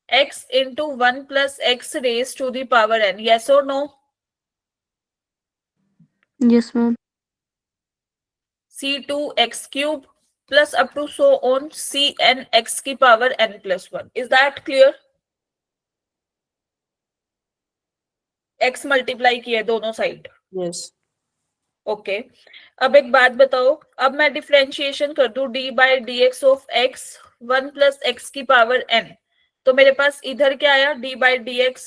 x into 1 plus x raise to the power n, yes और no? yes ma'am C2 x cube plus up to so on Cn x की power n plus 1। Is that clear? x multiply किया है दोनों side. Yes. Okay अब एक बात बताओ, अब मैं डिफरेंशिएशन कर दूं d by D X of x 1 plus x की पावर n, तो मेरे पास इधर क्या आया d by D X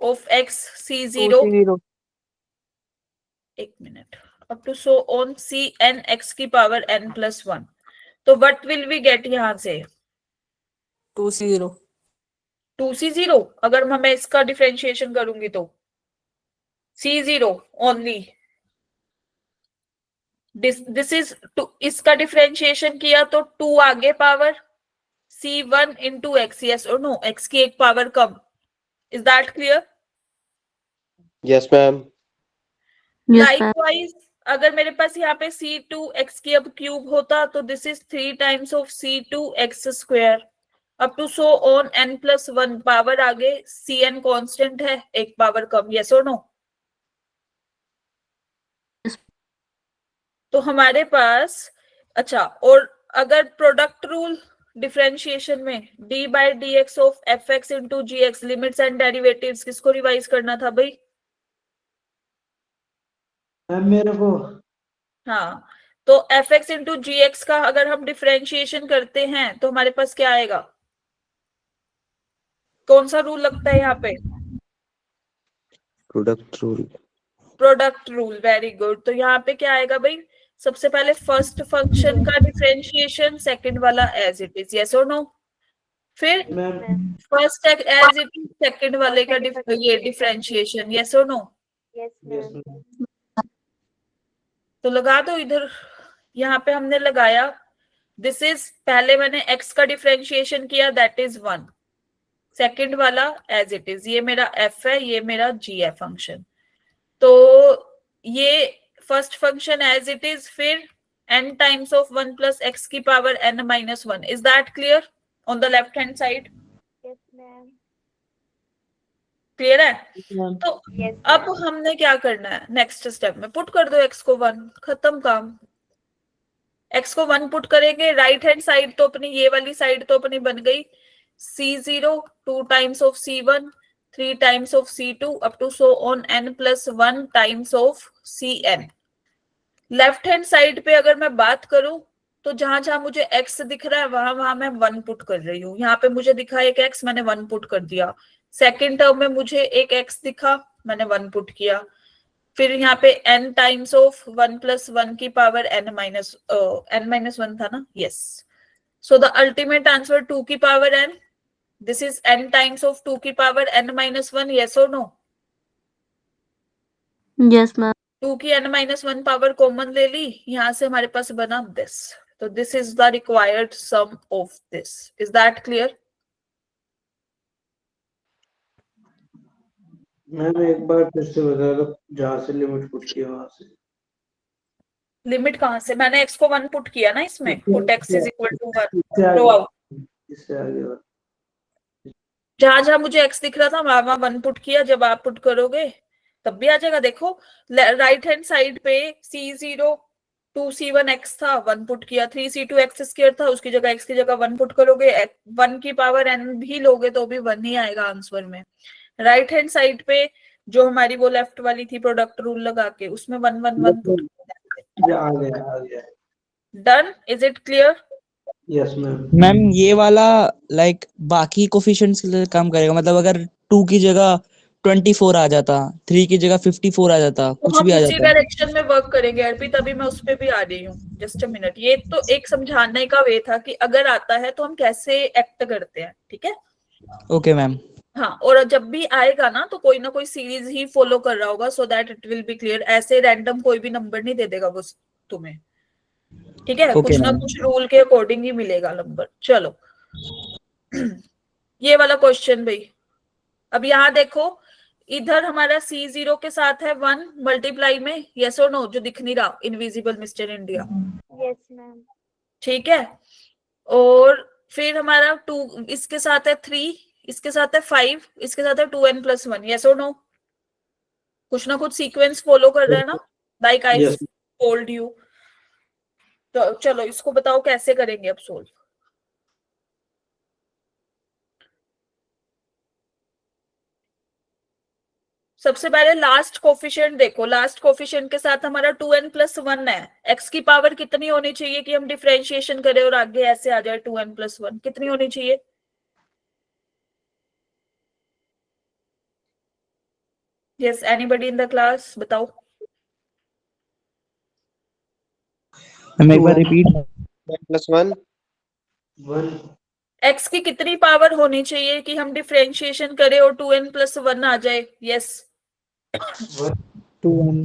of x c0 2c0. एक minute up to so on C N X की पावर n प्लस 1, तो व्हाट विल वी गेट यहां से 2c0. 2c0, अगर मैं इसका डिफरेंशिएशन करूंगी तो c0 ओनली, दिस इज इसका डिफरेंशिएशन किया तो 2 आगे power c1 into x, yes और नो, x की एक power come, is that clear? Yes, ma'am. Yes, ma'am. Likewise अगर मेरे पास यहाँ पे c2 x की अब क्यूब होता तो this is 3 times of c2 x square up to so on n plus 1 power आगे cn कांस्टेंट है, एक पावर कम, यस और नो? तो हमारे पास अच्छा, और अगर प्रोडक्ट रूल डिफरेंशिएशन में d by D X of F X into G X limits and derivatives किसको रिवाइज करना था भाई? मैम मेरे को हाँ, तो F X into G X का अगर हम डिफरेंशिएशन करते हैं तो हमारे पास क्या आएगा? कौन सा रूल लगता है यहाँ पे? Product rule. Product rule, very good. तो यहाँ पे क्या आएगा भाई? सबसे पहले फर्स्ट फंक्शन का डिफरेंशिएशन, सेकंड वाला एज इट इज, यस और नो? फिर ma'am first as it is, second वाले का ये डिफरेंशिएशन, यस और नो? Yes, yes ma'am. तो लगा दो इधर, यहाँ पे हमने लगाया, दिस इज पहले मैंने x का डिफरेंशिएशन किया, दैट इज 1, सेकंड वाला एज इट इज, ये मेरा f है, ये मेरा g है फंक्शन, तो ये first function as it is, फिर n times of 1 plus x की power n minus 1, is that clear on the left hand side? Yes, ma'am. Clear है? Ma'am. तो Yes, अब ma'am. हमने क्या करना है नेक्स्ट स्टेप में, पुट कर दो x को 1, खत्म काम। x को 1 पुट करेंगे, राइट हैंड साइड तो अपनी ये वाली साइड तो अपनी बन गई c0 2 times of c1 3 times of c2 up to so on n plus 1 times of cn। Left hand side पे अगर मैं बात करूं तो जहां जहां मुझे x दिख रहा है वहां वहां मैं 1 पुट कर रही हूँ। यहाँ पे मुझे दिखा एक x, मैंने 1 पुट कर दिया। सेकेंड टर्म में मुझे एक x दिखा, मैंने 1 पुट किया। फिर यहाँ पे n टाइम्स ऑफ 1 प्लस 1 की पावर n माइनस 1 था ना, yes. So the ultimate answer 2 की power n, this is n times of 2 की पावर n माइनस 1, यस और नो? Yes, ma'am. 2 की n माइनस 1 पावर कॉमन ले ली, यहां से हमारे पास बना दिस, तो this is the required sum of this, is that clear? Ma'am एक बार फिर से बता दो, जहाँ से लिमिट पुट किया वहां से। लिमिट कहां से? मैंने x को 1 पुट किया ना इसमें, put x is equal to 1 इससे थ्रो आउट, इससे आगे और जहां जहां मुझे x दिख रहा था वहां वहां 1 पुट किया। जब आप पुट करोगे तब भी आ जाएगा। देखो राइट हैंड साइड पे c0 2c1 x था, 1 पुट किया, 3c2 x स्क्वायर था, उसकी जगह x की जगह 1 पुट करोगे, 1 की पावर n भी लोगे तो भी 1 ही आएगा आंसर में। राइट हैंड साइड पे जो हमारी वो लेफ्ट वाली थी प्रोडक्ट रूल लगा के, उसमें 1 1 1 पुट किया। आ गया। Done, is it clear? Yes ma'am. Ma'am ये वाला लाइक बाकी कोफिशिएंट्स के लिए काम करेगा, मतलब अगर 2 की जगह 24 आ जाता, 3 की जगह 54 आ जाता, तो कुछ हम भी आ उसी जाता। डायरेक्शन में वर्क करेंगे अर्पित, अभी मैं उस पे भी आ रही हूँ, जस्ट अ मिनट। ये तो एक समझाने का वे था कि अगर आता है तो हम कैसे एक्ट करते हैं, ठीक है? Okay ma'am. हाँ, और जब भी आएगा ना कोई सीरीज ही फॉलो कर रहा होगा, so that it will B clear. ऐसे रैंडम कोई भी नंबर नहीं दे देगा वो तुम्हें, ठीक है? Okay, कुछ ना ma'am. कुछ रूल के अकॉर्डिंग ही मिलेगा नंबर। चलो ये वाला क्वेश्चन भाई, अब यहाँ देखो, इधर हमारा c0 के साथ है 1 मल्टीप्लाई में, यस और नो? जो दिख नहीं रहा, invisible mister India, Yes, ma'am. ठीक है? और फिर हमारा 2 इसके साथ है 3, इसके साथ है 5, इसके साथ है 2n प्लस 1, यस और नो? कुछ ना कुछ सीक्वेंस फॉलो कर रहे हैं ना, like I Yes. Told you. तो चलो इसको बताओ कैसे करेंगे अब सोल्व। सबसे पहले लास्ट कोफिशिएंट देखो, लास्ट कोफिशिएंट के साथ हमारा 2n+1 है। x की पावर कितनी होनी चाहिए कि हम डिफरेंशिएशन करें और आगे ऐसे आ जाए 2n+1, कितनी होनी चाहिए? Yes, anybody in the class बताओ। मैम एक बार रिपीट। +1 1 x की कितनी पावर होनी चाहिए कि हम डिफरेंशिएशन करें और 2n+1 आ जाए? Yes 2n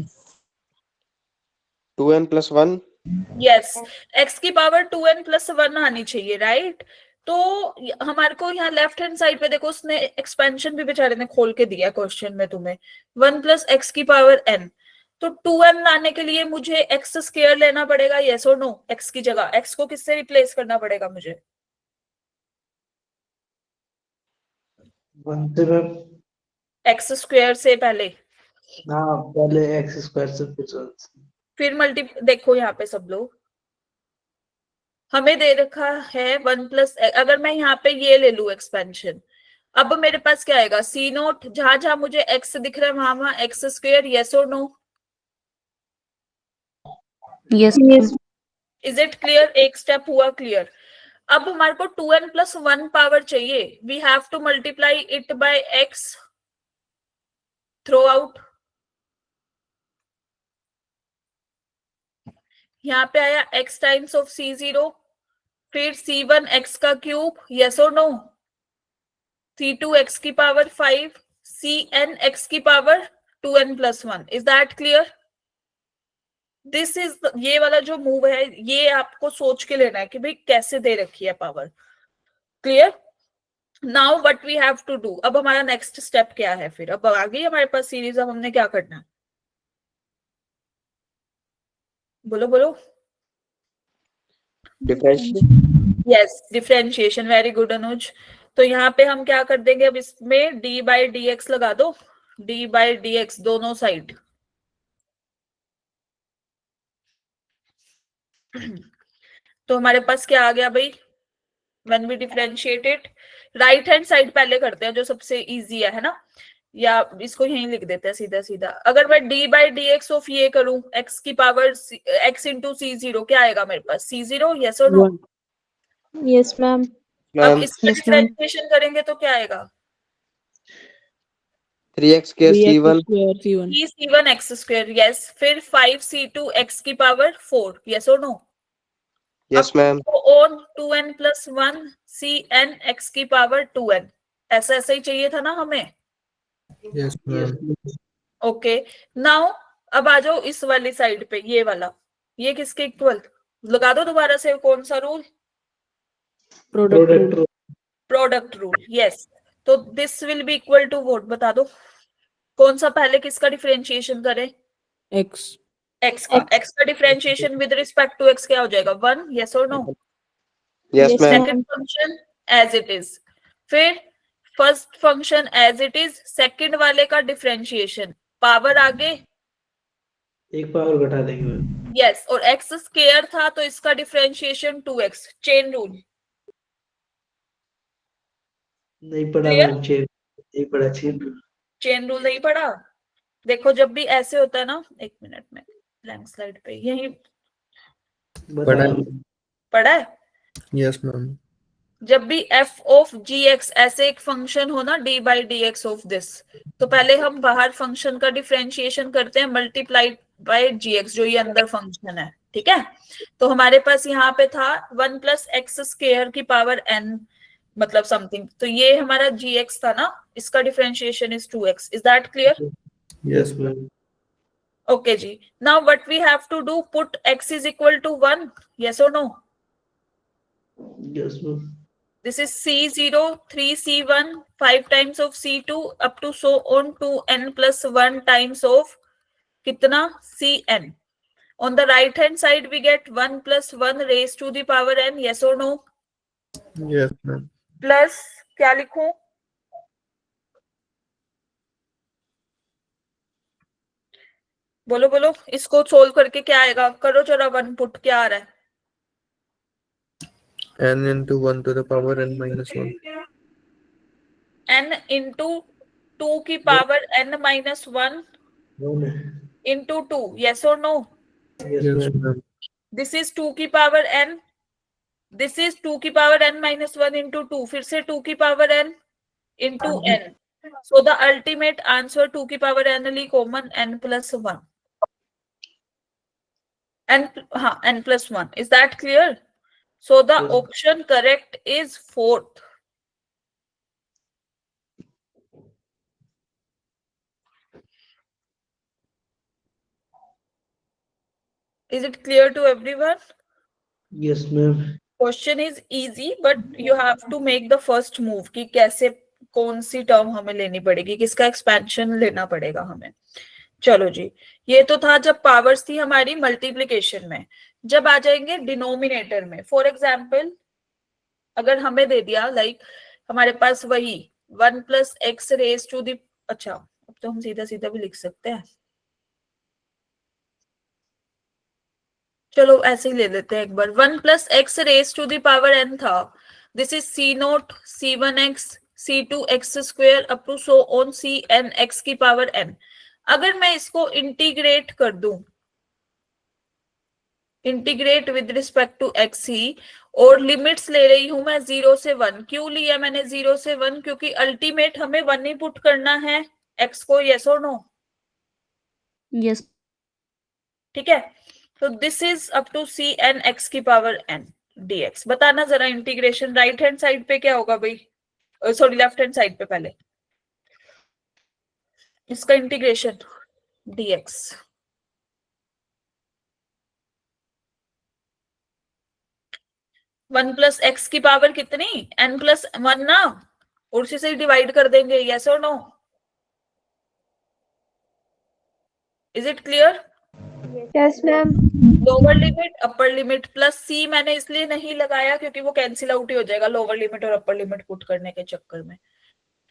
2n+1 yes, x की पावर 2n+1 आनी चाहिए, राइट? तो हमारे को यहाँ लेफ्ट हैंड साइड पे देखो, उसने एक्सपेंशन भी बेचारे ने खोल के दिया क्वेश्चन में तुम्हें, 1 + x की पावर n। तो 2n लाने के लिए मुझे x स्क्वायर लेना पड़ेगा, यस और नो? x की जगह x को किससे रिप्लेस करना पड़ेगा मुझे? 1 से मैं x स्क्वायर से पहले, हाँ पहले x² से फिर मल्टी, देखो यहाँ पे सब लोग, हमें दे रखा है 1 + अगर मैं यहाँ पे ये ले लू एक्सपेंशन, अब मेरे पास क्या आएगा? c0, जहां जहां मुझे x दिख रहा है वहां वहां x², यस और no? Yes. Is it clear? एक स्टेप हुआ क्लियर। अब हमारे को 2n+1 पावर चाहिए, we have to multiply it by x throughout. यहाँ पे आया x टाइम्स ऑफ c0, फिर c1 x का क्यूब, यस और नो? c2 x की पावर 5, cn x की power 2n+1। Is that clear? This is, ये वाला जो मूव है ये आपको सोच के लेना है कि भाई कैसे दे रखी है power. Clear? Now what we have to do, अब हमारा नेक्स्ट स्टेप क्या है? फिर अब आ गई हमारे पास सीरीज, अब हमने क्या करना है? बोलो बोलो। Differentiate yes, differentiation, very good Anuj. तो यहाँ पे हम क्या कर देंगे, अब इसमें d/dx लगा दो, d/dx दोनों साइड। तो हमारे पास क्या आ गया भाई? When we differentiate it, right hand side पहले करते हैं जो सबसे इजी है ना, या इसको यहीं लिख देते हैं सीधा सीधा। अगर मैं d/dx ऑफ ये करूं, x की पावर x × c0, क्या आएगा मेरे पास? c0, यस और नो? Yes, ma'am. अब मैम इसका Yes, ma'am. डिफरेंशिएशन करेंगे तो क्या आएगा? 3x² 3x c1 square c1. c1 x², yes. फिर 5c2 x की पावर 4, यस और no? Yes ma'am on 2n+1 cn x की पावर 2n, ऐसा ऐसा ही चाहिए था ना हमें? यस मैम ओके, नाउ अब आ जाओ इस वाली साइड पे, ये वाला, ये किसके इक्वल? लगा दो दोबारा से, कौन सा रूल? Product rule. Product rule, yes. तो this will be equal to what, बता दो कौन सा पहले किसका डिफरेंशिएशन करें? X. x का, x का differentiation with respect to x क्या हो जाएगा? 1, यस और no? Yes ma'am second function as it is, फिर first function as it is, second वाले का डिफरेंशिएशन, पावर आगे, एक पावर घटा देंगे। यस। और x स्क्वायर था तो इसका डिफरेंशिएशन 2x, चेन रूल। नहीं पढ़ा Clear? मैम, चेन नहीं पढ़ा चेन। चेन रूल नहीं पढ़ा? देखो जब भी ऐसे होता है ना, एक मिनट में ब्लैंक स्लाइड पे यही पढ़ा पढ़ा है। यस मैम जब भी f ऑफ gx ऐसे एक फंक्शन हो ना, d/dx ऑफ दिस, तो पहले हम बाहर फंक्शन का डिफरेंशिएशन करते हैं मल्टीप्लाई बाय gx, जो ये अंदर फंक्शन है, ठीक है? तो हमारे पास यहाँ पे था 1 + x² की पावर n, मतलब समथिंग, तो ये हमारा gx था ना, इसका differentiation is 2x। Is that clear? Yes ma'am. Okay जी, now what we have to do, put x is equal to 1, yes or no? Yes ma'am. This is c0, 3c1, 5 times of c2 up to so on to n+1 times of कितना? cn. On the right hand side we get 1 + 1 raised to the power n, yes or no? Yes ma'am Plus क्या लिखूं? बोलो बोलो, इसको solve करके क्या आएगा? करो जरा, 1 पुट, क्या आ रहा है? n × 1 to the power n - 1 n into 2 की power n minus 1 into 2, yes or no? Yes, Yes, ma'am. ma'am. This is 2 की पावर n, this is 2 की पावर n minus 1 into 2, फिर से 2 की power n into n. So the ultimate answer 2 की power n Lee common n plus 1. n plus 1. Is that clear? So the Yes. option correct is 4th. Is it clear to everyone? Yes, ma'am. Question is easy, but you have to make the first move कि कैसे कौन सी term हमें लेनी पड़ेगी, किसका expansion लेना पड़ेगा हमें. चलो जी, ये तो था जब पावर्स थी हमारी मल्टीप्लिकेशन में. जब आ जाएंगे डिनोमिनेटर में, फॉर एग्जाम्पल अगर हमें दे दिया लाइक हमारे पास वही 1 plus x raise to the, अच्छा अब तो हम सीधा सीधा भी लिख सकते हैं, चलो ऐसे ही ले लेते हैं एक बार. 1 plus x raise to the power n था. This is c naught c1x c2x square up to so on cn x की पावर n. अगर मैं इसको इंटीग्रेट कर दूं, integrate with respect to x ही, और लिमिट्स ले रही हूं मैं 0 से 1. क्यों लिया मैंने 0 से 1? क्योंकि अल्टीमेट हमें 1 ही पुट करना है x को, यस और नो? Yes. ठीक है. तो this is up to cn x की पावर n dx. बताना जरा इंटीग्रेशन राइट हैंड साइड पे क्या होगा भाई, सॉरी लेफ्ट हैंड साइड पे पहले इसका integration dx. One plus x की पावर कितनी, n प्लस 1 ना, और उसी से डिवाइड कर देंगे, यस और no? Is it clear? Yes, ma'am. Lower limit upper limit plus c मैंने इसलिए नहीं लगाया क्योंकि वो कैंसिल आउट ही हो जाएगा लोअर लिमिट और अपर लिमिट पुट करने के चक्कर में.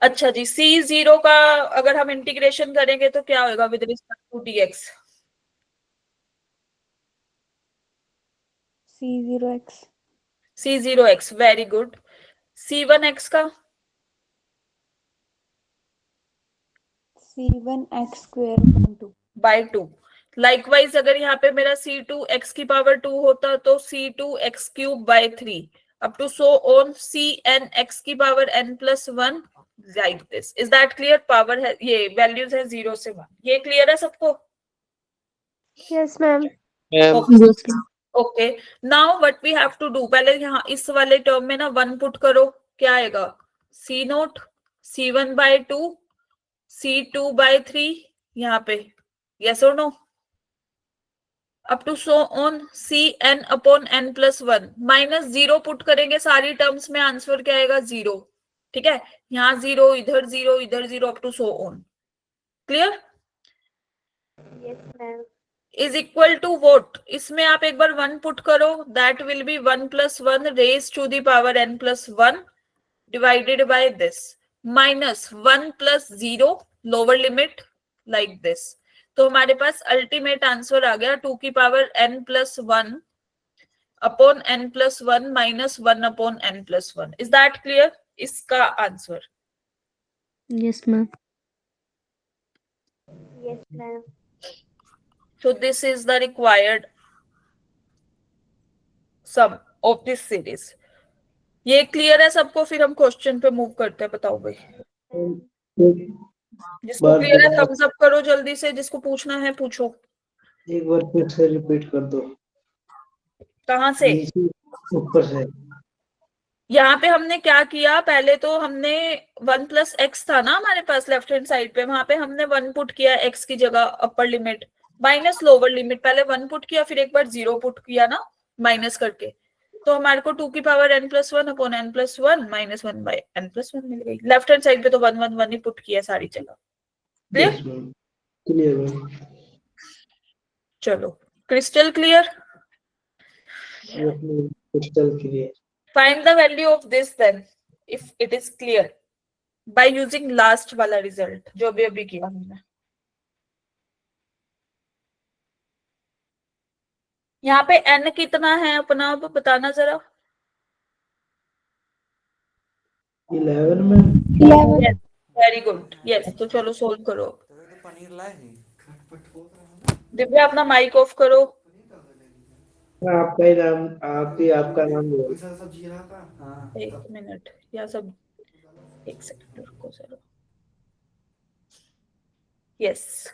अच्छा जी, C0 का अगर हम इंटीग्रेशन करेंगे तो क्या होगा with respect to dx? C0x. C0x, very good. C1x का C1x square बाय 2. लाइकवाइज अगर यहाँ पे मेरा C2x की पावर 2 होता तो C2x cube by 3 up to so on CnX की power n plus 1 like this. Is that clear? Power है, ये वैल्यूज है 0 से 1. ये क्लियर है सबको? Yes, ma'am. Ma'am. Okay. Now what we have to do, पहले यहाँ इस वाले टर्म में ना 1 पुट करो, क्या आएगा? C note C1 bye 2 C2 bye 3 यहाँ पे, यस और no? Up to so on Cn upon n plus 1. Minus 0 put करेंगे सारी टर्म्स में, आंसर क्या आएगा? 0. ठीक है, यहाँ 0 इधर 0 इधर 0 up to so on. Clear? Yes, ma'am. Is equal to what, इसमें आप एक बार 1 पुट करो, that will be 1 plus 1 raise to the power n plus 1 divided by this minus 1 plus 0 lower limit like this. तो हमारे पास ultimate answer आ गया 2 की power n plus 1 upon n plus 1 minus 1 upon n plus 1. Is that clear? इसका answer. Yes, ma'am. Yes, ma'am. So this is the required sum of this series. ये clear है सबको? फिर हम क्वेश्चन पे मूव करते हैं. बताओ भाई, जिसको बार क्लियर है दोबारा थम्स अप करो जल्दी से, जिसको पूछना है पूछो. एक बार फिर से रिपीट कर दो. कहाँ से? नीचे ऊपर से. यहाँ पे हमने क्या किया, पहले तो हमने 1 प्लस एक्स था ना हमारे पास लेफ्ट हैंड साइड पे, वहां पे हमने 1 पुट किया एक्स की जगह upper limit minus lower limit. पहले 1 पुट किया फिर एक बार 0 पुट किया ना माइनस करके, तो हमारे को 2 की power n plus 1 upon n plus 1 minus 1 by n plus 1 मिल गई. लेफ्ट हैंड साइड पे तो 1 1 1 ही पुट किया सारी जगह. Clear? Yes, ma'am. Clear, ma'am. चलो, crystal clear? Yes, ma'am. Crystal clear. Find the value of this then if it is clear by using last वाला result जो अभी किया हमने. यहाँ पे n कितना है अपना, अब बताना जरा. 11 में. 11. Very good, yes. तो चलो सोल्व करो। दिव्या अपना माइक ऑफ करो। आपका ही नाम, आप ही आपका नाम लो। एक मिनट या सब, एक सेकंड रुको जरा। यस,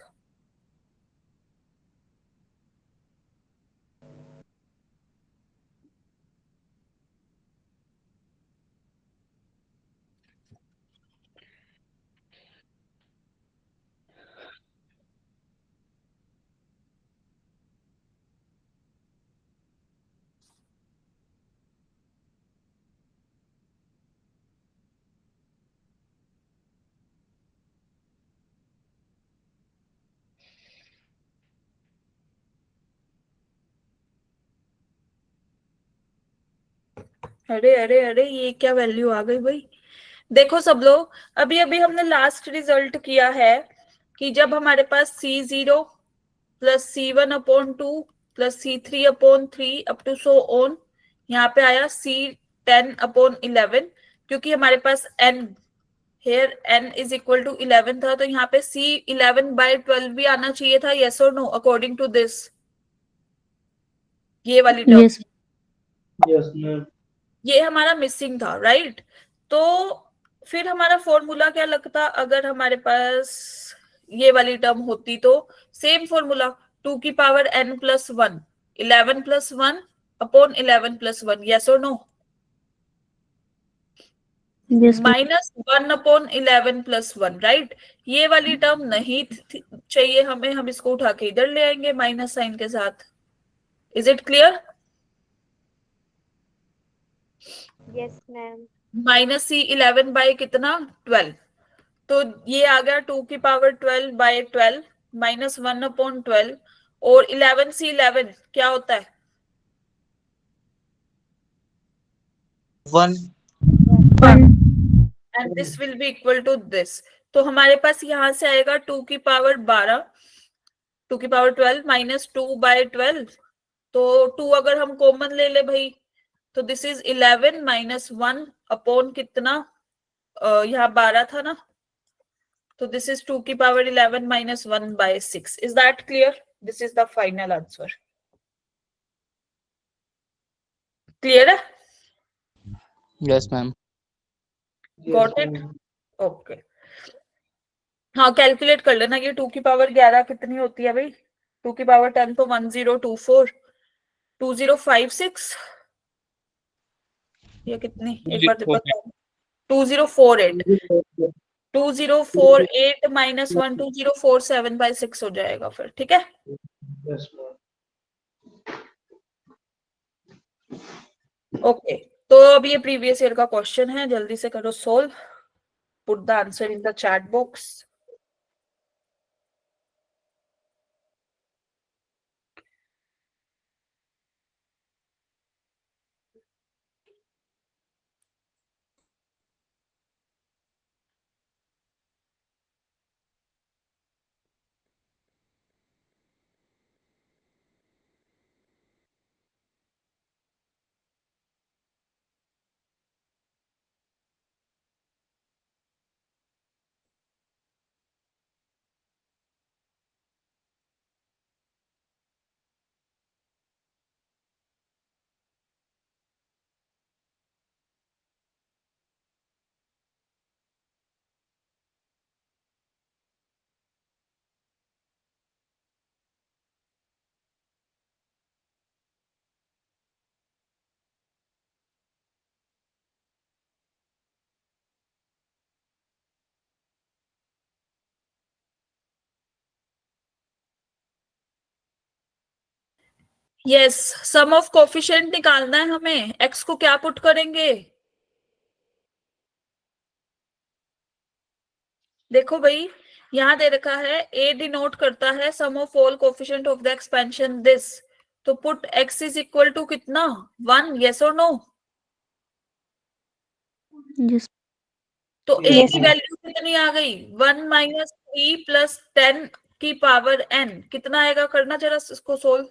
अरे अरे अरे, ये क्या वैल्यू आ गई भाई। देखो सब लोग, अभी अभी हमने लास्ट रिजल्ट किया है कि जब हमारे पास C0 plus C1/2 plus C3/3 up to so on, यहाँ पे आया C10/11, क्योंकि हमारे पास n here n is equal to 11 था, तो यहाँ पे C11/12 भी आना चाहिए था, यस और नो, अकॉर्डिंग टू दिस, ये वाली टर्म। Yes. Yes ma'am. ये हमारा मिसिंग था, राइट। तो फिर हमारा फॉर्मूला क्या लगता अगर हमारे पास ये वाली टर्म होती? तो सेम फॉर्मूला, 2n+1, 11+1 11 + 1, यस और नो? Yes, ma'am. -1/11+1, राइट। ये वाली टर्म नहीं चाहिए हमें, हम इसको उठा के इधर ले आएंगे माइनस साइन के साथ। Is it clear? Yes, ma'am. -C11 कितना, 12। तो ये आ गया 2^12/12 -1/12, और 11C11 क्या होता है? 1। 1. And this will be equal to this. तो हमारे पास यहां से आएगा 2^12, 2^12 -2/12। तो 2 अगर हम कॉमन ले ले भाई, तो दिस इज 11 -1 अपॉन कितना, यहाँ 12 था ना, तो this is 2^11 -1/6। Is that clear? This is the final answer. Clear है? Yes, ma'am. Got it? Okay. हाँ, कैलकुलेट कर लेना, ये 2^11 कितनी होती है भाई? 2^10 तो 1024, 2056 या कितनी, एक बार बताओ। 2048, 2048 -1 2047/6 हो जाएगा फिर, ठीक है। Yes ma'am. ओके, तो अब ये प्रीवियस ईयर का क्वेश्चन है, जल्दी से करो solve. Put the answer in the chat box. Yes, sum of coefficient निकालना है हमें। एक्स को क्या पुट करेंगे? देखो भाई, यहां दे रखा है ए डिनोट करता है sum of all coefficient of the expansion this, तो put x is equal to कितना, 1, यस और नो? Yes. तो ए Yes, की ma'am. वैल्यू कितनी आ गई, 1 - 3 + 10 की पावर n, कितना आएगा? करना जरा इसको सोल्व।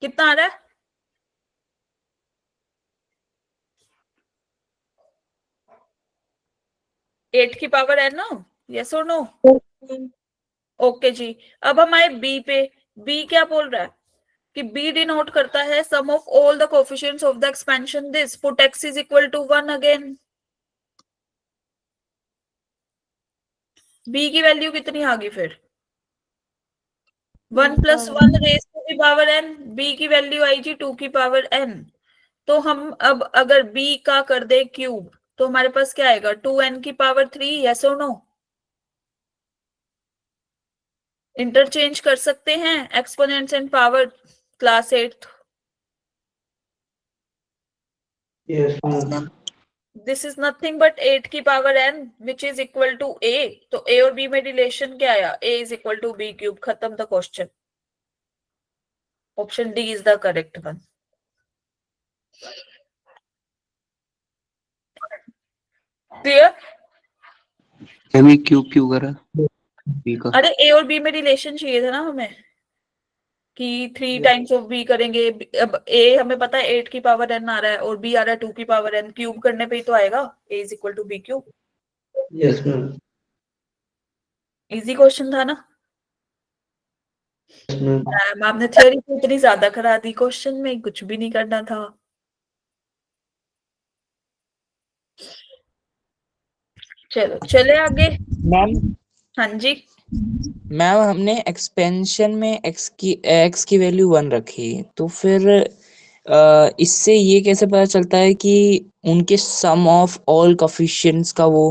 कितना आ रहा है? 8 की पावर n ना, यस और नो? ओके जी, अब हम आए बी पे। बी क्या बोल रहा है कि बी डिनोट करता है sum of all the coefficients of the expansion this, put x is equal to 1 again. B की वैल्यू कितनी आ गई फिर? 1 + 1 raise to the power n। B की वैल्यू आएगी 2 की पावर n। तो हम अब अगर b का कर दे क्यूब तो हमारे पास क्या आएगा? 2n की पावर 3, यस और नो? इंटरचेंज कर सकते हैं exponents and power, class 8। Yes ma'am. This is nothing but 8 की power n which is equal to a। तो a और b में रिलेशन क्या आया? a is equal to b cube. खत्म the question. Option D is the correct one. Clear? Ma'am ये क्यों करा बी का? अरे a और b में रिलेशन चाहिए था ना हमें कि 3 टाइम्स ऑफ b करेंगे। अब a हमें पता है 8 की पावर n आ रहा है और b आ रहा है 2 की पावर n। क्यूब करने पे ही तो आएगा a is equal to b cube. Yes ma'am. Easy question था ना? Yes ma'am. मैम आपने थ्योरी तो इतनी ज्यादा करा दी, क्वेश्चन में कुछ भी नहीं करना था। चलो चले आगे। मैम हाँ जी, मैम हमने एक्सपेंशन में x की वैल्यू 1 रखी, तो फिर इससे ये कैसे पता चलता है कि उनके सम ऑफ ऑल कोफिशिएंट्स का वो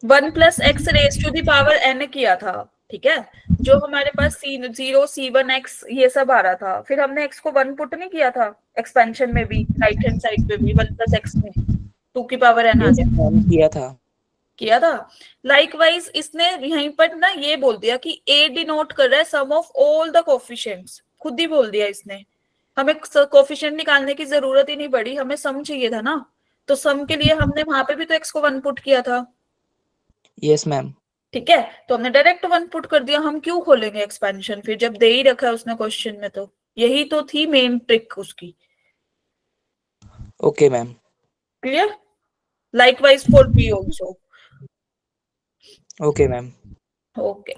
1 + x raise to the power n किया था, ठीक है? जो हमारे पास C0 C1 x ये सब आ रहा था, फिर हमने x को 1 पुट नहीं किया था एक्सपेंशन में भी, राइट हैंड साइड पे भी 1 + x में 2 की पावर n आ गया। किया था। लाइकवाइज इसने यहीं पर ना ये बोल दिया कि a डिनोट कर रहा है sum of all the coefficients. खुद ही बोल दिया इसने। हमें कोएफिशिएंट निकालने की जरूरत ही नहीं पड़ी, हमें सम चाहिए था ना। तो सम के लिए हमने वहां पे भी तो x को 1 पुट किया था। Yes ma'am. ठीक है, तो हमने डायरेक्ट 1 पुट कर दिया। हम क्यों खोलेंगे एक्सपेंशन फिर, जब दे ही रखा है उसने क्वेश्चन में? तो यही तो थी मेन ट्रिक उसकी। Okay ma'am. Clear? Likewise for b also. Okay ma'am. Okay.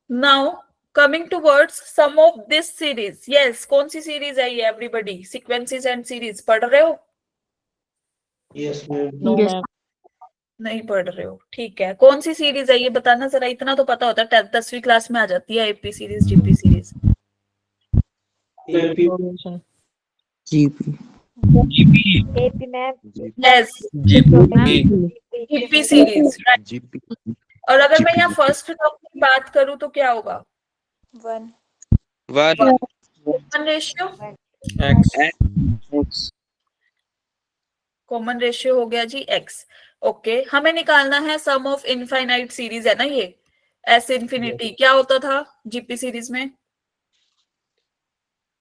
Now coming towards some of this series. Yes, कौन सी सीरीज है ये everybody? Sequences and series पढ़ रहे हो? Yes ma'am. No, Yes. ma'am. नहीं पढ़ रहे हो, ठीक है। कौन सी सीरीज है ये बताना जरा। इतना तो पता होता है, 10वीं क्लास में आ जाती है AP series, GP series. Information. GP. AP ma'am. Yes, GP series, right? GP और अगर मैं यहाँ फर्स्ट टर्म की बात करूँ तो क्या होगा? 1 common ratio. x common ratio हो गया जी x। ओके, हमें निकालना है सम ऑफ इनफाइनाइट सीरीज है ना ये, एस इन्फिनिटी। क्या होता था जीपी सीरीज में?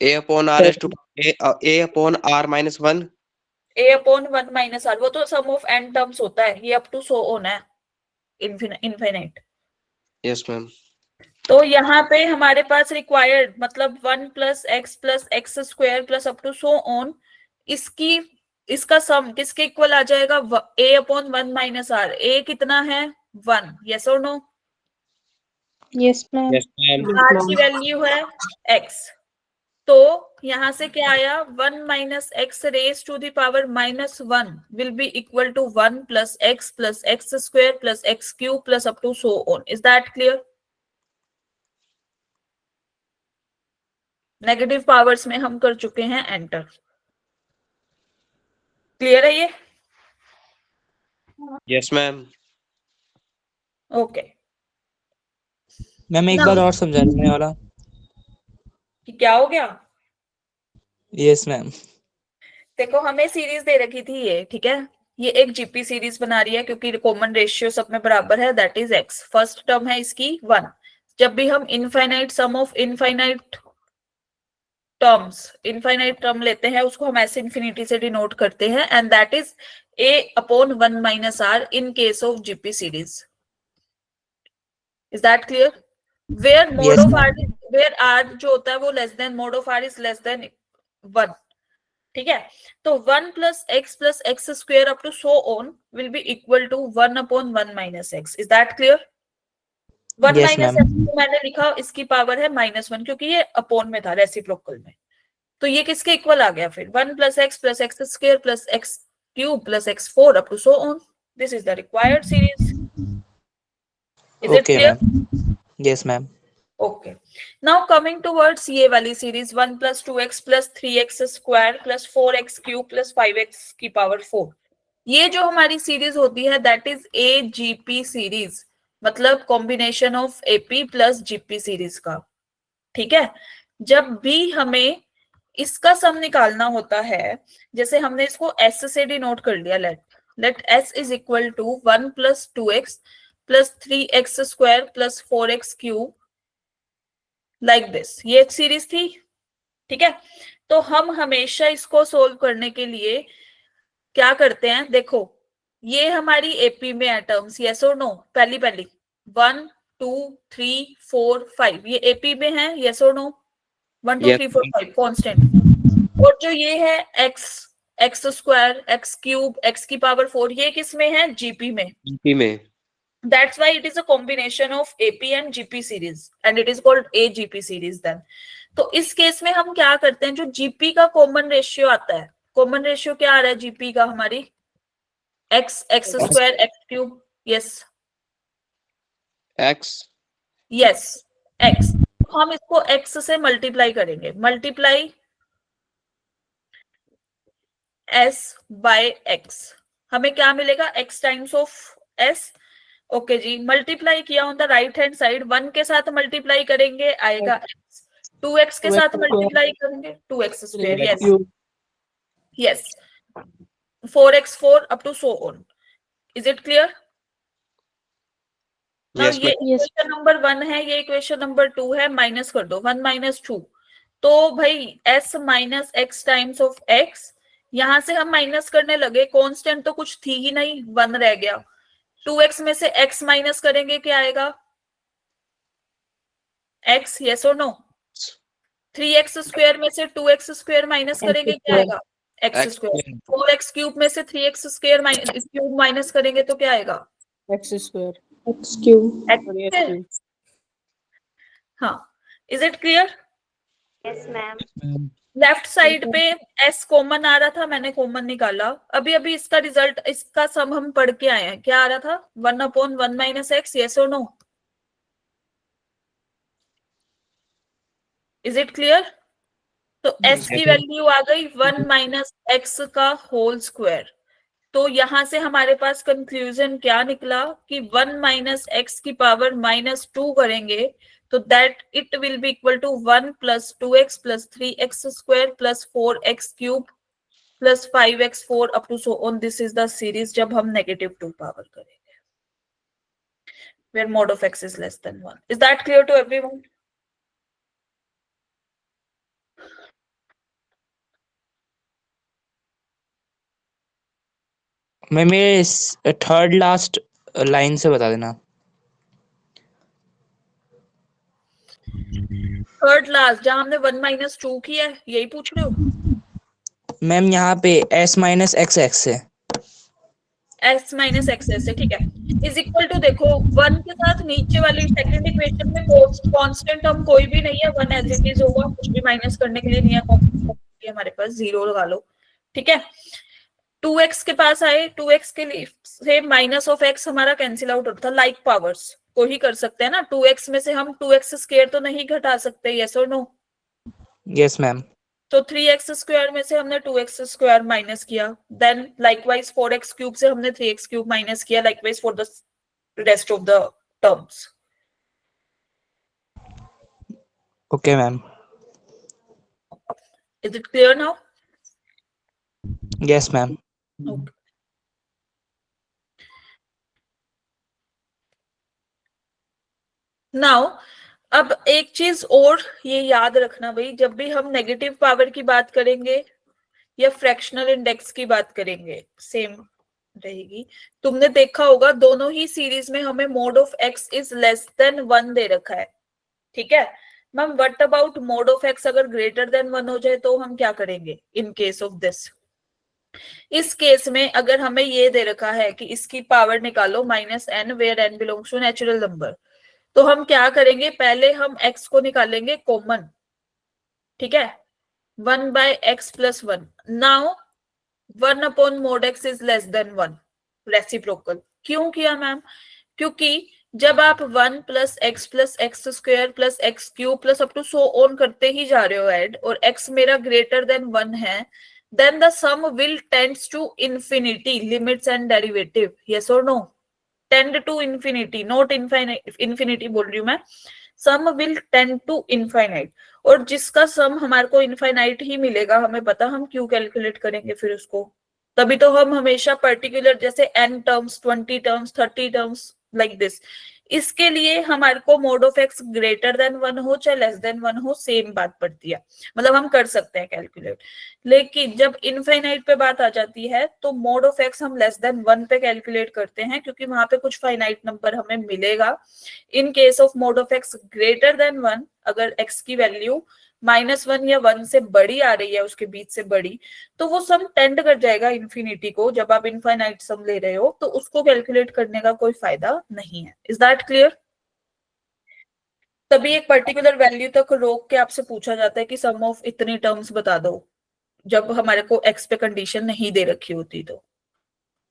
a upon r is to a upon r minus 1 a/1 - r, वो तो सम ऑफ n टर्म्स होता है, ये अप टू सो ऑन है इनफिनाइट। yes मैम तो यहाँ पे हमारे पास रिक्वायर्ड मतलब 1 + x + x² plus up to so on, इसका सम किसके इक्वल आ जाएगा? a/1 - r। a कितना है? 1, यस और नो? Yes, ma'am. r की वैल्यू है x। तो यहां से क्या आया? 1 - x raise to the power -1 will be equal to 1 + x + x² + x³ plus up to so on. Is that clear? Negative powers में हम कर चुके हैं एंटर। क्लियर है ये? yes ma'am okay. मैम एक Now- बार और समझा देने वाला। कि क्या हो गया? Yes ma'am. देखो हमें सीरीज दे रखी थी ये, ठीक है? ये एक जीपी सीरीज बना रही है क्योंकि कॉमन रेशियो सब में बराबर है, that is x। First term है इसकी 1। जब भी हम infinite sum of infinite term लेते हैं उसको हम ऐसे इन्फिनिटी से डिनोट करते हैं, and that is a/1 - r in case of GP series. Is that clear? Where mod Yes, of ma'am. r, where r जो होता है वो less than, mod of r is less than 1। ठीक है, तो 1 plus x square up to so on will be equal to 1 upon 1 minus x. Is that clear? 1 Yes, minus ma'am. X मैंने लिखा, इसकी पावर है -1 क्योंकि ये अपॉन में था, रेसिप्रोकल में. तो ये किसके इक्वल आ गया फिर? 1 plus x square plus x cube plus x4 up to so on. This is the required series. Is it Okay, clear? ma'am. Yes, ma'am. Okay. Now coming towards ये वाली series 1 plus 2x plus 3x square plus 4x cube plus 5x की power 4. ये जो हमारी series होती है that is AGP series, मतलब combination of AP plus GP series का. ठीक है, जब भी हमें इसका सम निकालना होता है, जैसे हमने इसको S से डिनोट कर लिया, let S is equal to 1 plus 2x plus 3x square plus 4x cube like this. ये एक सीरीज थी. ठीक है, तो हम हमेशा इसको सोल्व करने के लिए क्या करते हैं? देखो, ये हमारी एपी में है टर्म्स, यस और नो? पहली 1 2 3 4 5 ये एपी में है, यस और नो? 1 2 Yes. 3 4 5 कांस्टेंट. और जो ये है x square x cube x की पावर 4, ये किस में है? जीपी में. GP में. That's why it is a combination of AP and GP series and it is called AGP series then. तो इस केस में हम क्या करते हैं, जो GP का कॉमन रेशियो आता है, कॉमन रेशियो क्या आ रहा है GP का? हमारी x square x cube. Yes X. Yes x. हम इसको एक्स से मल्टीप्लाई करेंगे, मल्टीप्लाई एस बाय एक्स. हमें क्या मिलेगा? X times of s. Okay जी, मल्टीप्लाई किया on the right hand side, 1 के साथ मल्टीप्लाई करेंगे आएगा x, 2x के साथ मल्टीप्लाई करेंगे 2x square. Yes yes, 4x4 up to so on. Is it clear? Yes, ये ma'am. इक्वेशन नंबर 1 है, ये इक्वेशन नंबर 2 है. माइनस कर दो 1 माइनस 2, तो भाई s minus x times of x. यहां से हम माइनस करने लगे, कांस्टेंट तो कुछ थी ही नहीं, 1 रह गया. 2x में से x माइनस करेंगे, क्या आएगा? x, यस और नो? 3x स्क्वायर में से 2x स्क्वायर माइनस करेंगे, क्या आएगा? x square. 4x क्यूब में से 3x स्क्वायर क्यूब माइनस करेंगे तो क्या आएगा? X square. X cube. x. हाँ, is it clear? Yes, ma'am. Left side पे s कॉमन आ रहा था, मैंने कॉमन निकाला. अभी अभी इसका रिजल्ट, इसका सम हम पढ़ के आए हैं, क्या आ रहा था? 1 अपॉन 1 माइनस एक्स. यस और नो? Is it clear? तो s की वैल्यू आ गई 1 माइनस एक्स का होल स्क्वायर. तो यहां से हमारे पास कंक्लूजन क्या निकला कि 1 माइनस एक्स की पावर -2 करेंगे तो that it will be equal to 1 plus 2x plus 3x square plus 4x cube plus 5x4 up to so on. This is the series जब हम -2 पावर करेंगे, where mod of x is less than 1. Is that clear to everyone? मैं मेरे third last line से बता देना. Third last जहां हमने 1 माइनस 2 किया है, यही पूछ रहे हो? मैम यहाँ पे s माइनस एक्स एक्स है. x माइनस एक्स है, ठीक है. इज इक्वल टू, देखो 1 के साथ नीचे वाली सेकंड इक्वेशन में कांस्टेंट टर्म कोई भी नहीं है, 1 एज इट इज होगा, कुछ भी माइनस करने के लिए नहीं है. हमारे पास 0 लगा लो, ठीक है. 2x के पास आए, 2x के लिए से माइनस ऑफ x हमारा कैंसिल आउट होता था. लाइक पावर्स को ही कर सकते हैं ना. 2x में से हम 2x स्क्वायर तो नहीं घटा सकते, यस और नो? Yes ma'am. तो 3x स्क्वायर में से हमने 2x स्क्वायर माइनस किया. देन लाइकवाइज 4x क्यूब से हमने 3x क्यूब माइनस किया. Likewise for the rest of the terms. Okay ma'am. Is it clear now? Yes ma'am. Okay. Now अब एक चीज और ये याद रखना भाई, जब भी हम नेगेटिव पावर की बात करेंगे या फ्रैक्शनल इंडेक्स की बात करेंगे, सेम रहेगी. तुमने देखा होगा दोनों ही सीरीज में हमें mode of x is less than 1 दे रखा है, ठीक है. Ma'am what about mode of x अगर ग्रेटर देन 1 हो जाए तो हम क्या करेंगे इन केस ऑफ दिस? इस केस में अगर हमें ये दे रखा है कि इसकी पावर निकालो -n where n belongs to natural number, तो हम क्या करेंगे, पहले हम x को निकालेंगे कॉमन, ठीक है, 1/x+1। Now 1/mod x is less than 1, reciprocal. क्यों किया मैम? क्योंकि जब आप 1 + x + x² + x³ plus up to so on करते ही जा रहे हो ऐड, और x मेरा ग्रेटर देन 1 है, then the sum will tends to infinity, limits and derivative, yes or no? Tend to infinity, not infinite, infinity बोल रही हूँ मैं। sum will tend to infinite, और जिसका सम हमारे को इनफाइनाइट ही मिलेगा, हमें पता, हम क्यों कैलकुलेट करेंगे फिर उसको? तभी तो हम हमेशा पर्टिकुलर, जैसे n terms, 20 terms, 30 terms, like this. इसके लिए हमारे को mode of x greater than 1 हो चाहे लेस देन 1 हो, सेम बात पड़ती है, मतलब हम कर सकते हैं कैलकुलेट। लेकिन जब इनफाइनाइट पे बात आ जाती है तो मोड ऑफ एक्स हम लेस देन 1 पे कैलकुलेट करते हैं, क्योंकि वहां पे कुछ फाइनाइट नंबर हमें मिलेगा। इन case of mode of x greater than 1, अगर x की वैल्यू -1 या 1 से बड़ी आ रही है, उसके बीच से बड़ी, तो वो सम टेंड कर जाएगा इन्फिनिटी को। जब आप इनफाइनाइट सम ले रहे हो तो उसको कैलकुलेट करने का कोई फायदा नहीं है। Is that clear? तभी एक पर्टिकुलर वैल्यू तक रोक के आपसे पूछा जाता है कि सम ऑफ इतनी टर्म्स बता दो, जब हमारे को एक्स पे कंडीशन नहीं दे रखी होती तो,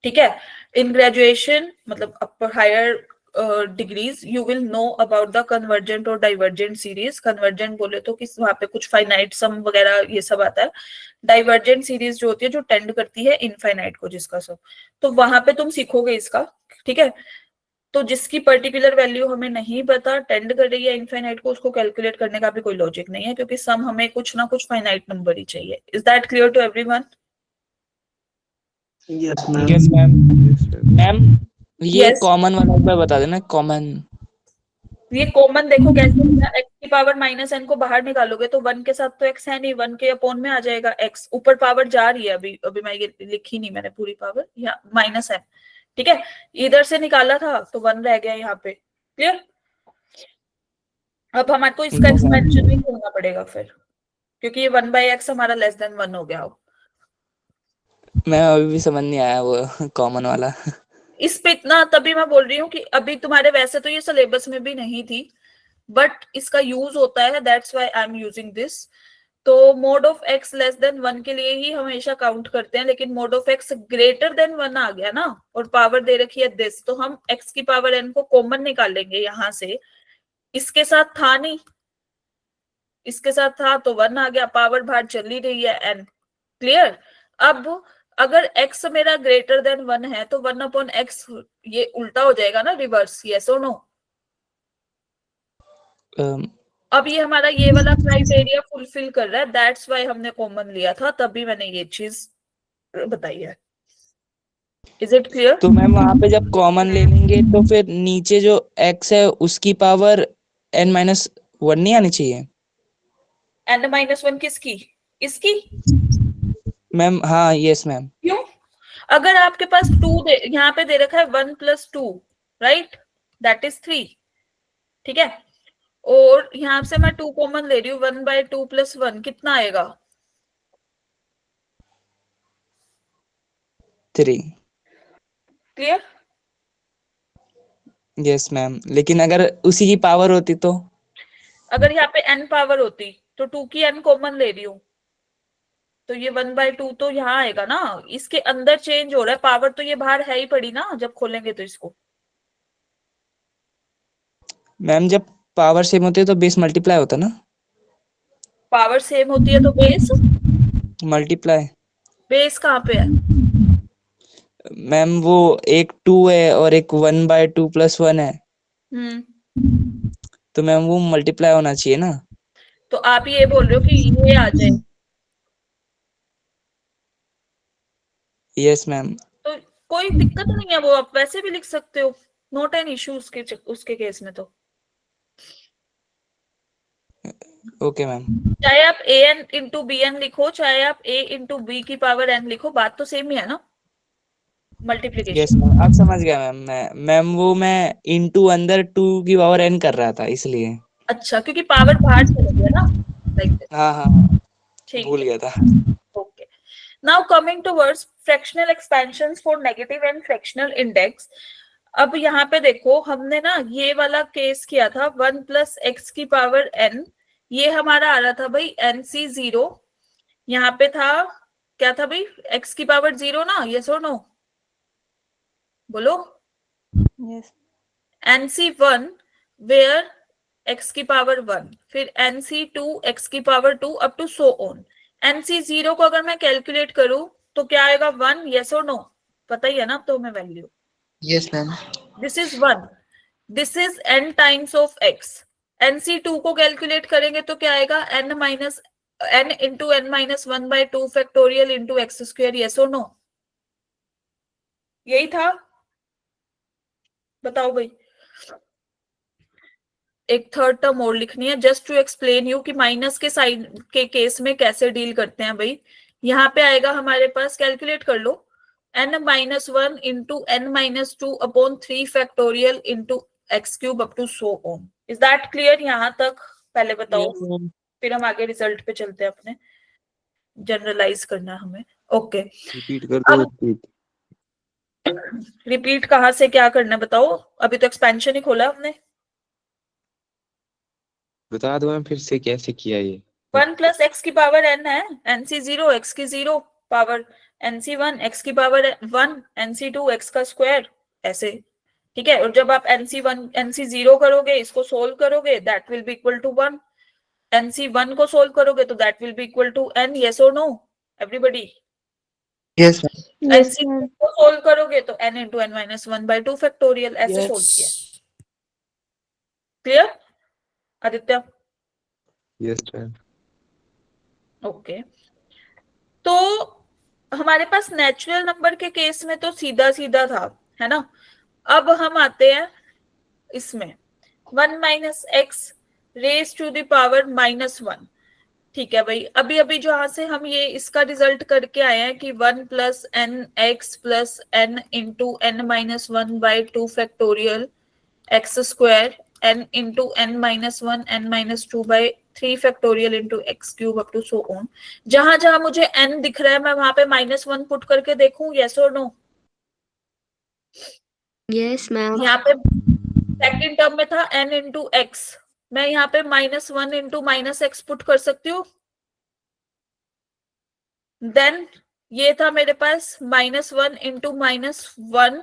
ठीक है। इन ग्रेजुएशन, मतलब upper higher degrees, you will know about the convergent और डाइवर्जेंट सीरीज। कन्वर्जेंट बोले तो किस, वहां पे कुछ फाइनाइट सम वगैरह ये सब आता है। डाइवर्जेंट सीरीज जो होती है, जो टेंड करती है इनफाइनाइट को, जिसका सम, तो वहां पे तुम सीखोगे इसका, ठीक है। तो जिसकी पर्टिकुलर वैल्यू हमें नहीं पता, टेंड कर रही है इनफाइनाइट को, उसको कैलकुलेट करने का भी कोई लॉजिक नहीं है, क्योंकि सम हमें कुछ ना कुछ फाइनाइट नंबर ही चाहिए। Is that clear to everyone? Yes yes ma'am. Ma'am. Ma'am ये Yes. कॉमन वाला एक बार बता देना, कॉमन। ये कॉमन देखो कैसे होगा, x की पावर -n को बाहर निकालोगे तो 1 के साथ तो x है नहीं, 1 के अपॉन में आ जाएगा x, ऊपर पावर जा रही है, अभी मैं ये लिखी नहीं मैंने पूरी पावर, या -n, ठीक है। इधर से निकाला था तो 1 रह गया यहाँ पे, क्लियर? अब हमारे को इसका एक्सपेंशन भी करना पड़ेगा फिर, क्योंकि ये 1/x हमारा लेस देन 1 हो गया। मैं अभी भी समझ नहीं आया वो कॉमन वाला। इस पे इतना, तभी मैं बोल रही हूँ कि अभी तुम्हारे, वैसे तो ये सिलेबस में भी नहीं थी, बट इसका यूज होता है, that's why I am using this. तो mode of x less than 1 के लिए ही हमेशा काउंट करते हैं, लेकिन mode of x greater than 1 आ गया ना, और पावर दे रखी है दिस, तो हम x की पावर n को कॉमन निकालेंगे यहां से। इसके साथ था नहीं, इसके साथ था तो 1 आ गया, पावर बाहर चली रही है n, क्लियर? अब अगर x मेरा ग्रेटर देन 1 है तो 1/x ये उल्टा हो जाएगा ना, रिवर्स, यस और नो? अब ये हमारा ये वाला क्राइटेरिया फुलफिल कर रहा है, दैट्स व्हाई हमने कॉमन लिया था, तभी मैंने ये चीज बताई है। Is it clear? तो मैम वहां पे जब कॉमन ले लेंगे तो फिर नीचे जो x है उसकी पावर n-1 नहीं आनी चाहिए? n-1 किसकी? इसकी? मैम हाँ, यस मैम। क्यों? अगर आपके पास 2 यहाँ पे दे रखा है 1 + 2, राइट, दैट इज 3, ठीक है, और यहाँ से मैं 2 कॉमन ले रही हूँ, 1/2 + 1 कितना आएगा? 3। क्लियर? यस मैम, लेकिन अगर उसी की पावर होती तो? अगर यहाँ पे n पावर होती तो 2 की n कॉमन ले रही हूँ, तो ये 1/2 तो यहाँ आएगा ना, इसके अंदर चेंज हो रहा है, पावर तो ये बाहर है ही पड़ी ना जब खोलेंगे तो इसको। मैम जब पावर सेम होती है तो बेस मल्टीप्लाई होता ना? पावर सेम होती है तो बेस मल्टीप्लाई। बेस कहाँ पे है? मैम वो एक 2 है और एक 1/2 + 1 है, तो मैम वो मल्टीप्लाई होना चाहिए ना? तो आप ये बोल रहे हो कि ये आ जाए? Yes ma'am. तो कोई दिक्कत नहीं है, वो आप वैसे भी लिख सकते हो, नॉट एन इशू उसके केस में। तो ओके मैम। चाहे आप an × bn लिखो, चाहे आप a × b की पावर n लिखो, बात तो सेम ही है ना, मल्टीप्लीकेशन। यस मैम, अब समझ गया मैम। मैं इनटू अंदर 2 की पावर n कर रहा था इसलिए। अच्छा, क्योंकि पावर बाहर चला गया ना, लाइक हाँ हाँ ठीक भूल है। गया था। Okay. Now coming towards fractional expansions for negative and fractional index. अब यहाँ पे देखो, हमने ना ये वाला केस किया था 1 प्लस एक्स की पावर n, ये हमारा आ रहा था भाई nc 0, यहाँ पे था क्या था भाई, x की पावर 0 ना, यस और नो, बोलो। Yes. nc 1 वेयर x की पावर 1, फिर nc 2 x की power 2 up to so on. nc 0 को अगर मैं कैलकुलेट करूं तो क्या आएगा 1, यस और नो, पता ही है ना अब तो हमें value. Yes ma'am. This is 1, this is n times of x। nc 2 को कैलकुलेट करेंगे तो क्या आएगा n minus n into n minus 1 by 2 factorial into x square, yes और नो, यही था, बताओ भाई। एक थर्ड टर्म और लिखनी है जस्ट टू एक्सप्लेन यू कि माइनस के साइड के केस में कैसे डील करते हैं भाई। यहाँ पे आएगा हमारे पास, कैलकुलेट कर लो, n minus 1 into n minus 2 upon 3 factorial into x cube up to so on. Is that clear यहाँ तक? पहले बताओ, Yes, ma'am. फिर हम आगे रिजल्ट पे चलते हैं, अपने जनरलाइज करना है हमें। ओके, रिपीट कर दो। रिपीट कहाँ से क्या करना है बताओ, अभी तो एक्सपेंशन ही खोला हमने। बता दो मैम फिर से कैसे किया ये। 1 प्लस एक्स की पावर n है, nc 0 x की 0 पावर, nc 1 x की पावर 1, nc 2 x का स्क्वायर, ऐसे, ठीक है। और जब आप nc 1 nc 0 करोगे, इसको सोल्व करोगे, that will be equal to 1, nc 1 को सोल्व करोगे तो that will be equal to n, yes और no everybody. Yes Yes, nc ma'am. को सोल्व करोगे तो n into n minus 1 by 2 factorial, ऐसे सोल्व किया। Yes. Clear Aditya? Yes ma'am. Okay, तो हमारे पास नेचुरल नंबर के केस में तो सीधा सीधा था, है ना। अब हम आते हैं इसमें 1 minus x raise to the power minus 1, ठीक है भाई। अभी अभी जहां से हम ये इसका रिजल्ट करके आए हैं कि 1 plus n x plus n into n minus 1 by 2 factorial x square n into n minus 1 n minus 2 by 3 factorial into x cube up to so on. जहां जहां मुझे n दिख रहा है मैं वहां पे माइनस 1 पुट करके देखूं, यस और नो? Yes ma'am. यहाँ पे सेकंड टर्म में था n इंटू एक्स, मैं यहाँ पे minus 1 into minus x put कर सकती हूँ। देन ये था मेरे पास minus 1 into minus 1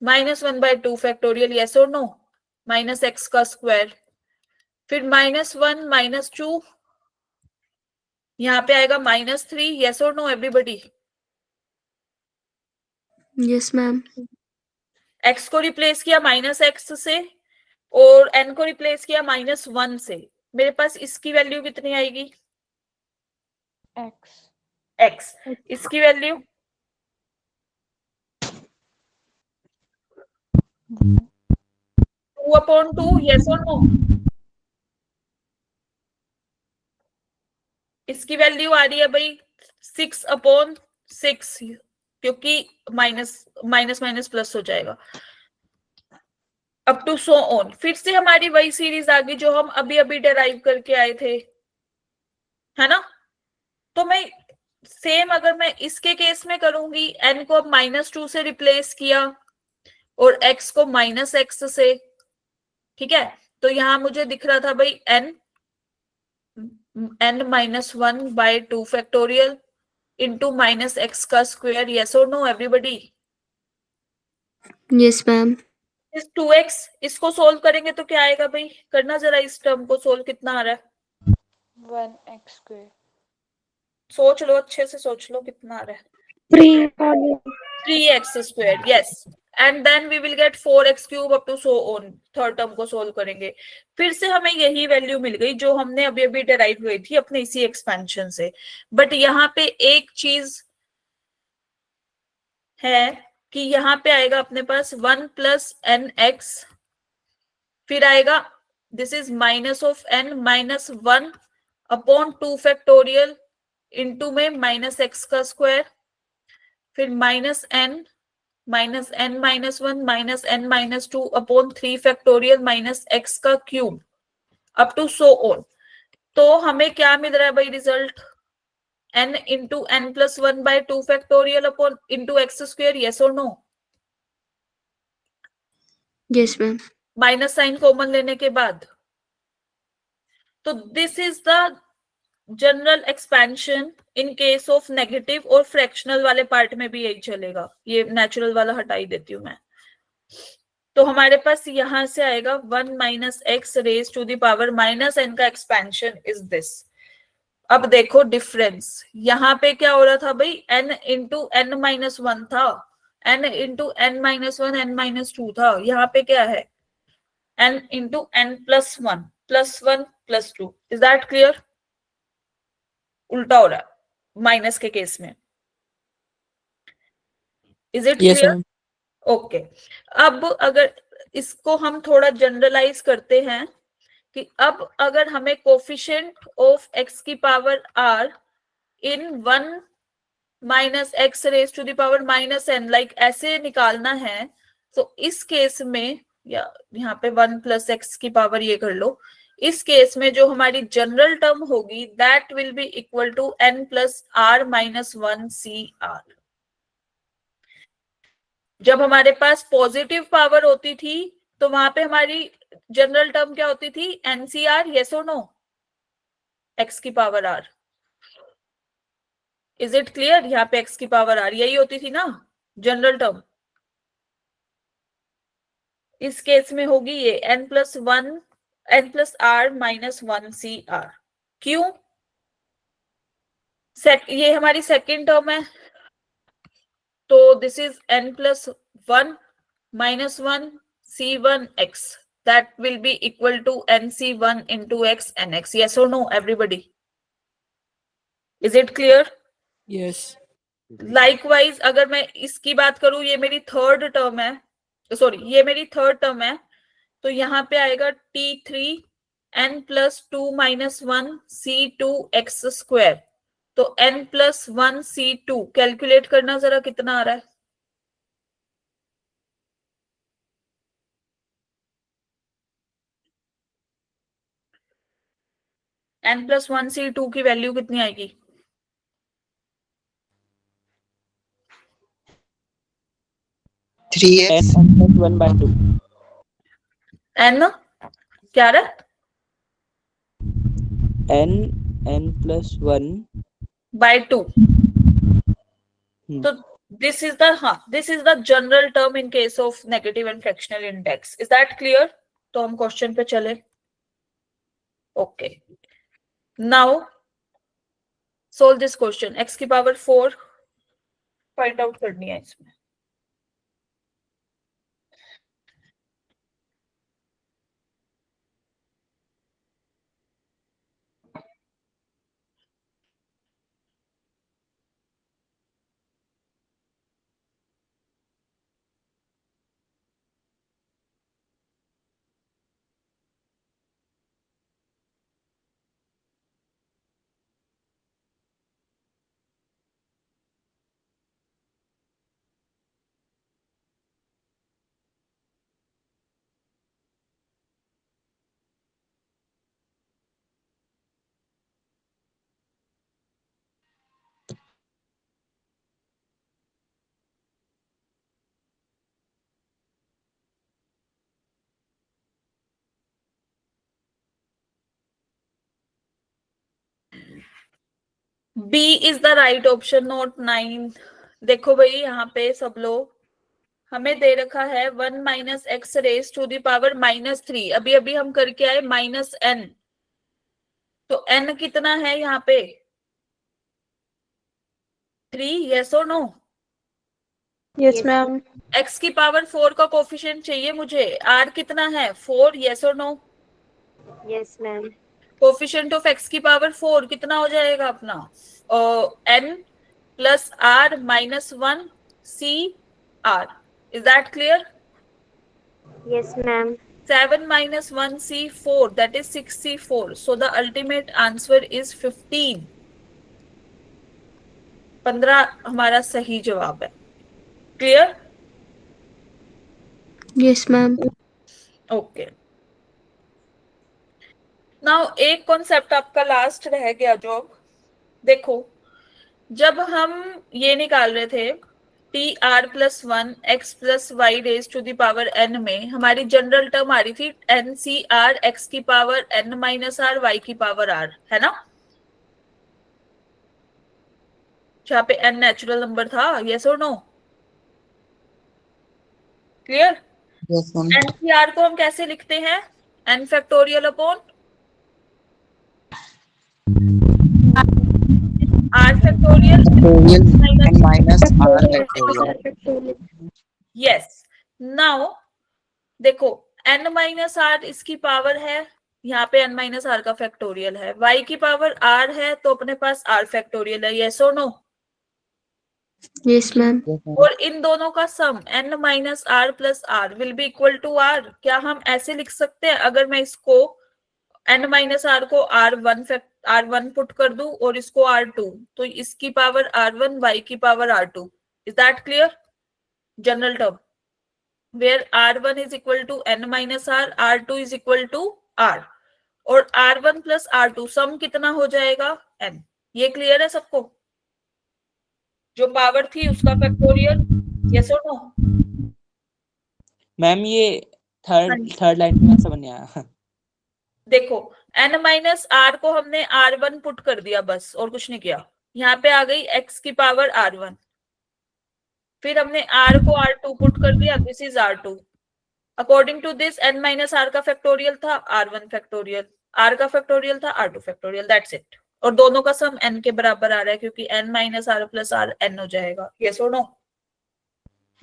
minus 1 by 2 factorial, yes और नो, माइनस एक्स का स्क्वायर, फिर माइनस 1 माइनस 2, यहाँ पे आएगा माइनस 3, यस और no everybody? Yes ma'am. X को रिप्लेस किया माइनस एक्स से और एन को रिप्लेस किया माइनस 1 से, मेरे पास इसकी वैल्यू कितनी आएगी? X. एक्स, इसकी वैल्यू 2/2, यस और नो? इसकी वैल्यू आ रही है भाई 6/6, क्योंकि माइनस माइनस माइनस प्लस हो जाएगा अप टू सो ऑन। फिर से हमारी वही सीरीज आ गई जो हम अभी अभी डेराइव करके आए थे, है ना। तो मैं सेम अगर मैं इसके केस में करूंगी, n को अब माइनस 2 से रिप्लेस किया और x को माइनस एक्स से, ठीक है। तो यहां मुझे दिख रहा था भाई n minus 1 by 2 factorial into minus x का स्क्वायर, यस और नो एवरीबॉडी? Yes ma'am. इस 2x इसको सोल्व करेंगे तो क्या आएगा भाई, करना जरा इस टर्म को सोल्व, कितना आ रहा है? 1x square. सोच लो, अच्छे से सोच लो कितना आ रहा है। 3x squared, yes, and then we will get 4x cube up to so on। Third term को सोल्व करेंगे, फिर से हमें यही वैल्यू मिल गई जो हमने अभी अभी डेराइव हुई थी अपने इसी एक्सपेंशन से। बट यहाँ पे एक चीज है कि यहाँ पे आएगा अपने पास 1 प्लस एन एक्स, फिर आएगा this is minus of n minus 1 upon 2 factorial into में माइनस एक्स का स्क्वायर, फिर minus n minus n minus 1 minus n minus 2 upon 3 factorial minus x का cube up to so on. तो हमें क्या मिल रहा है भाई result? n into n plus 1 by 2 factorial upon into x square, yes और no? Yes, ma'am. Minus sign common लेने के बाद। तो this is the general expansion in case of negative, और फ्रैक्शनल वाले पार्ट में भी यही चलेगा। ये नेचुरल वाला हटा ही देती हूं मैं। तो हमारे पास यहां से आएगा 1 minus x raise to the power minus n का एक्सपेंशन इज दिस। अब देखो डिफरेंस, यहाँ पे क्या हो रहा था भाई? n इंटू एन माइनस 1 था, n into n minus 1 n minus 2 था। यहाँ पे क्या है? n into n plus 1 plus 2। Is that clear? उल्टा हो रहा है माइनस के केस में। Is it Yes, clear? ma'am. Okay. अब अगर इसको हम थोड़ा जनरलाइज करते हैं कि अब अगर हमें कोफिशिएंट ऑफ एक्स की power r in 1 minus x raise to the power minus n like ऐसे निकालना है, तो इस केस में, या यहाँ पे 1 प्लस एक्स की पावर ये कर लो, इस केस में जो हमारी जनरल टर्म होगी that will be equal to n plus r minus 1 c r. जब हमारे पास पॉजिटिव पावर होती थी तो वहां पे हमारी जनरल टर्म क्या होती थी? एनसीआर, यस और नो? एक्स की power r. Is it clear? यहाँ पे एक्स की पावर आर यही होती थी ना जनरल टर्म। इस केस में होगी ये n plus r minus 1 c r. क्यों? ये हमारी सेकेंड टर्म है, तो this is n plus 1 minus 1 c1 x, that will be equal to nc1 into x nx. Yes or no, everybody? Is it clear? Yes. Likewise, अगर मैं इसकी बात करूं, ये मेरी थर्ड टर्म है, सॉरी ये मेरी थर्ड टर्म है, तो यहाँ पे आएगा t3 n plus 2 minus 1 c2 x square. तो n प्लस 1 c2 कैलकुलेट करना जरा कितना आ रहा है? n प्लस 1 c2 की वैल्यू कितनी आएगी? x n plus 1 by 2 n क्या रहा? n plus 1 by 2। तो this is the general term in case of negative and fractional index. Is that clear? तो हम क्वेश्चन पे चले। Okay, now solve this question. x की पावर 4 फाइंड आउट करनी है इसमें। B is the right option, not 9। देखो भाई यहाँ पे सब लोग, हमें दे रखा है 1 minus x raise to the power minus 3। अभी अभी हम करके आए माइनस n, तो n कितना है यहाँ पे? 3, यस और नो? Yes, ma'am. x की पावर 4 का कोफिशिएंट चाहिए मुझे। r कितना है? 4, यस और no? Yes, ma'am. Coefficient of x की पावर 4 कितना हो जाएगा अपना? n plus r minus 1 c r। Is that clear? Yes, ma'am. 7 minus 1 c4, that is 6 c4. So the ultimate answer is 15. 15 हमारा सही जवाब है। Clear? Yes, ma'am. Okay. Now एक कॉन्सेप्ट आपका लास्ट रह गया जो, देखो जब हम ये निकाल रहे थे t r plus one x plus y raise to the power n में हमारी जनरल टर्म आ रही थी एन सी आर एक्स की power n minus r y की पावर आर, है ना, जहाँ पे एन नेचुरल नंबर था। यस और no? Clear? Yes ma'am. N c r को हम कैसे लिखते हैं? N factorial upon r factorial n minus r factorial. Yes. Now देखो n माइनस आर इसकी पावर है, यहाँ पे n माइनस आर का फैक्टोरियल है, y की पावर r है तो अपने पास r फैक्टोरियल है। यस और नो? Yes, ma'am. और इन दोनों का sum n minus r plus r will be equal to r। क्या हम ऐसे लिख सकते हैं, अगर मैं इसको n माइनस आर को r1 पुट कर दूं और इसको r2, तो इसकी पावर r1 y की power r2। Is that clear? General term where r1 is equal to n minus r, r2 is equal to r, और r1 plus r2 सम कितना हो जाएगा? n। ये क्लियर है सबको? जो पावर थी उसका फैक्टोरियल। यस और नो? मैम ये थर्ड लाइन में समझ नहीं आया। देखो n माइनस आर को हमने r1 पुट कर दिया बस, और कुछ नहीं किया। यहाँ पे आ गई x की पावर r1, फिर हमने r को r2 पुट कर दिया, this is r2। According to this n minus r का फैक्टोरियल था r1 फैक्टोरियल, r का फैक्टोरियल था r2 फैक्टोरियल, दैट्स इट। और दोनों का सम n के बराबर आ रहा है क्योंकि n minus r plus r n हो जाएगा। यस और नो?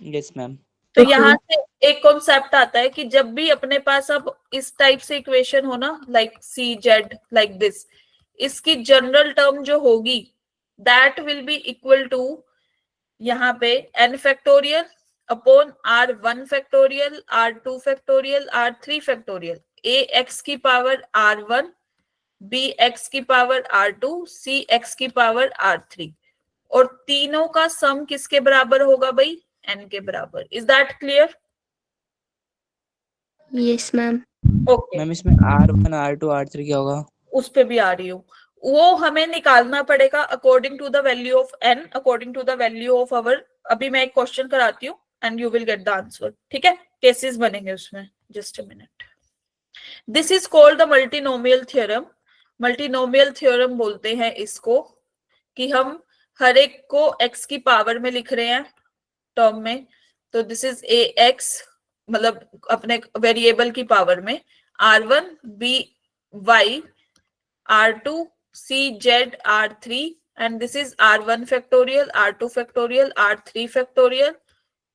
Yes ma'am. तो यहाँ से एक कॉन्सेप्ट आता है कि जब भी अपने पास अब इस टाइप से इक्वेशन हो ना, like c z like this, इसकी जनरल टर्म जो होगी that will be equal to यहाँ पे n factorial upon r1 factorial, r2 factorial, r3 factorial, a x की पावर r1, b x की पावर r2, c x की power r3, और तीनों का सम किसके बराबर होगा भाई? n के बराबर। Is that clear? Yes, ma'am. Okay, ma'am इसमें R1 R2 R3 क्या होगा? उस पे भी आ रही हूँ। वो हमें निकालना पड़ेगा according to the value of n, according to the value of our. अभी मैं एक क्वेश्चन कराती हूँ and you will get the answer, ठीक है? केसेस बनेंगे उसमें। Just a minute. This is called the multinomial theorem. Multinomial theorem बोलते हैं इसको, कि हम हर एक को x की पावर में लिख रहे हैं टर्म में। तो दिस इज ए एक्स, मतलब अपने वेरिएबल की पावर में, r1 b y r2 c z r3, and this is r1 factorial, r2 factorial, r3 factorial,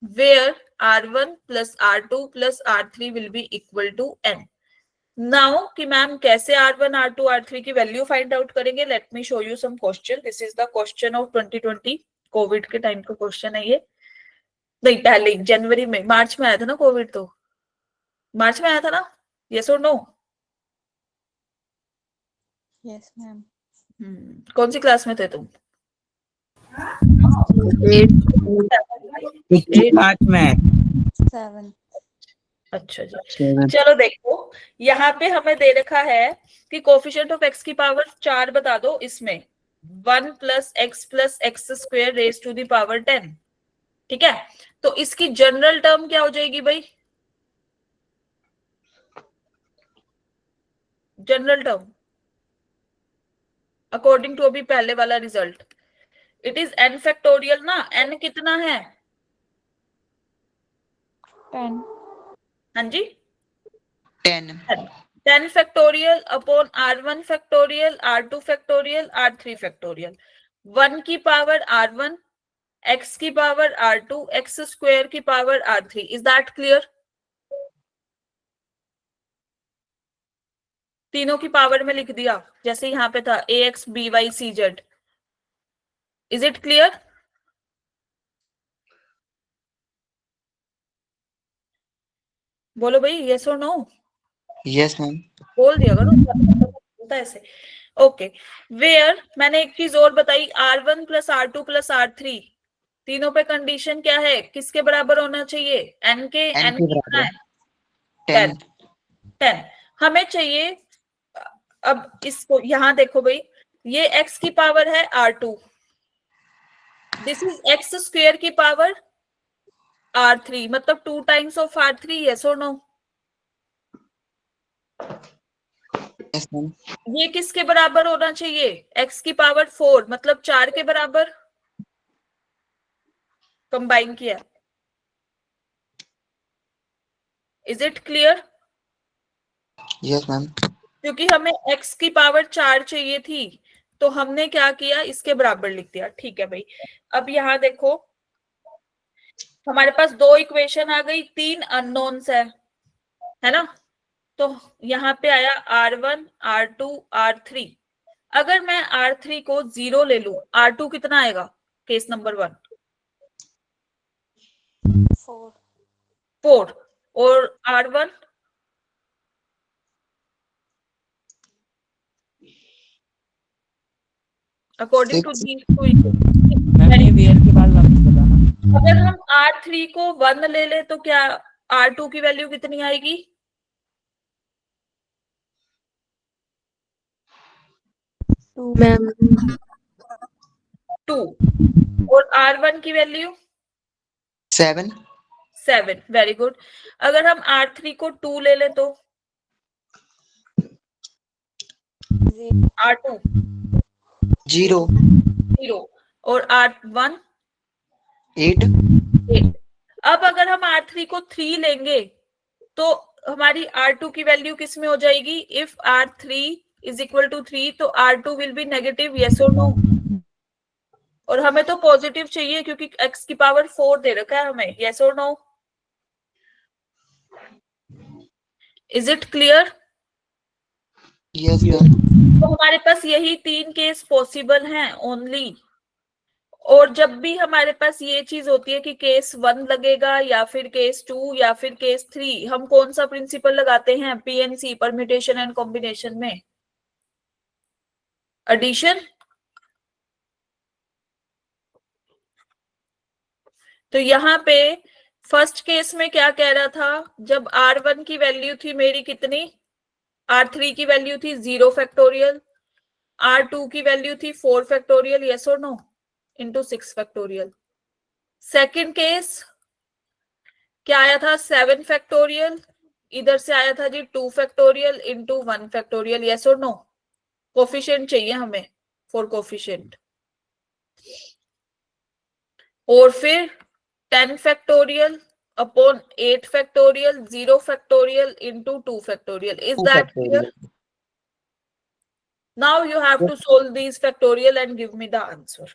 where r1 plus r2 plus r3 will be equal to n। Now कि ma'am कैसे r1 r2 r3 की वैल्यू find out करेंगे, let me show you some question. This is the question of 2020, COVID के time का question है ये। नहीं, पहले जनवरी में, मार्च में आया था ना कोविड, तो मार्च में आया था ना? यस और नो? Yes ma'am. कौन सी क्लास में थे तुम? 5 में। 7। अच्छा जी, चलो देखो यहाँ पे हमें दे रखा है कि कोफिशिएंट ऑफ x की पावर 4 बता दो इसमें, 1 plus x square raise to the power 10, ठीक है? तो इसकी जनरल टर्म क्या हो जाएगी भाई? जनरल टर्म अकॉर्डिंग टू अभी पहले वाला result, it is n factorial ना। n कितना है? 10। हाँ जी, 10 10 factorial upon r1 factorial, r2 factorial, r3 factorial, 1 की पावर r1, x की पावर r2, x स्क्वायर की power r3। Is that clear? तीनों की पावर में लिख दिया, जैसे यहाँ पे था ax by cz। Is it clear? बोलो भाई, यस और नो? Yes ma'am. बोल दिया करो ऐसे। ओके, वेयर मैंने एक चीज और बताई, r1 प्लस r2 प्लस r3, तीनों पे कंडीशन क्या है? किसके बराबर होना चाहिए? n के। n के कितना बराबर है? 10। 10 हमें चाहिए अब इसको यहाँ देखो भाई, ये x की पावर है R2, this is x square की पावर R3, मतलब 2 टाइम्स ऑफ R3, यस और नो? Yes ma'am. ये किसके बराबर होना चाहिए? x की पावर 4, मतलब 4 के बराबर कंबाइन किया। Is it clear? Yes ma'am. क्योंकि हमें x की पावर 4 चाहिए थी, तो हमने क्या किया, इसके बराबर लिख दिया। ठीक है भाई, अब यहाँ देखो हमारे पास 2 इक्वेशन आ गई, 3 अननोन्स है ना? तो यहाँ पे आया R1, R2, R3। अगर मैं R3 को 0 ले लूं, R2 कितना आएगा? केस नंबर 1 4 4, और R1 according to 6। These two equation. Ma'am ये वेयर के बाद वापस बताना। अगर हम R3 को 1 ले ले तो क्या R2 की वैल्यू कितनी आएगी? 2 मैम 2, और R1 की वैल्यू 7। 7। Very good. अगर हम R3 को 2 ले ले तो 0 R2 0। 0, और R1 8। 8। अब अगर हम R3 को 3 लेंगे तो हमारी R2 की वैल्यू किस में हो जाएगी? If R3 is equal to 3 तो R2 will be negative, yes और नो? और हमें तो पॉजिटिव चाहिए क्योंकि x की पावर 4 दे रखा है हमें, यस और no? Is it clear? Yes ma'am. तो हमारे पास यही 3 केस पॉसिबल हैं ओनली। और जब भी हमारे पास ये चीज होती है कि केस 1 लगेगा या फिर केस 2 या फिर केस 3, हम कौन सा प्रिंसिपल लगाते हैं? PNC, परम्यूटेशन एंड कॉम्बिनेशन में एडिशन। तो यहाँ पे फर्स्ट केस में क्या कह रहा था, जब R1 की वैल्यू थी मेरी कितनी, R3 की वैल्यू थी 0 फैक्टोरियल, R2 की वैल्यू थी 4 फैक्टोरियल, यस और no, into 6 factorial. Second case क्या आया था? 7 फैक्टोरियल, इधर से आया था जी 2 फैक्टोरियल इंटू 1 फैक्टोरियल, यस और नो? कोफिशिएंट चाहिए हमें, 4 कोफिशिएंट। और फिर 10 factorial upon 8 factorial, 0 factorial into 2 factorial. Is that clear? Now you have to solve these factorial and give me the answer.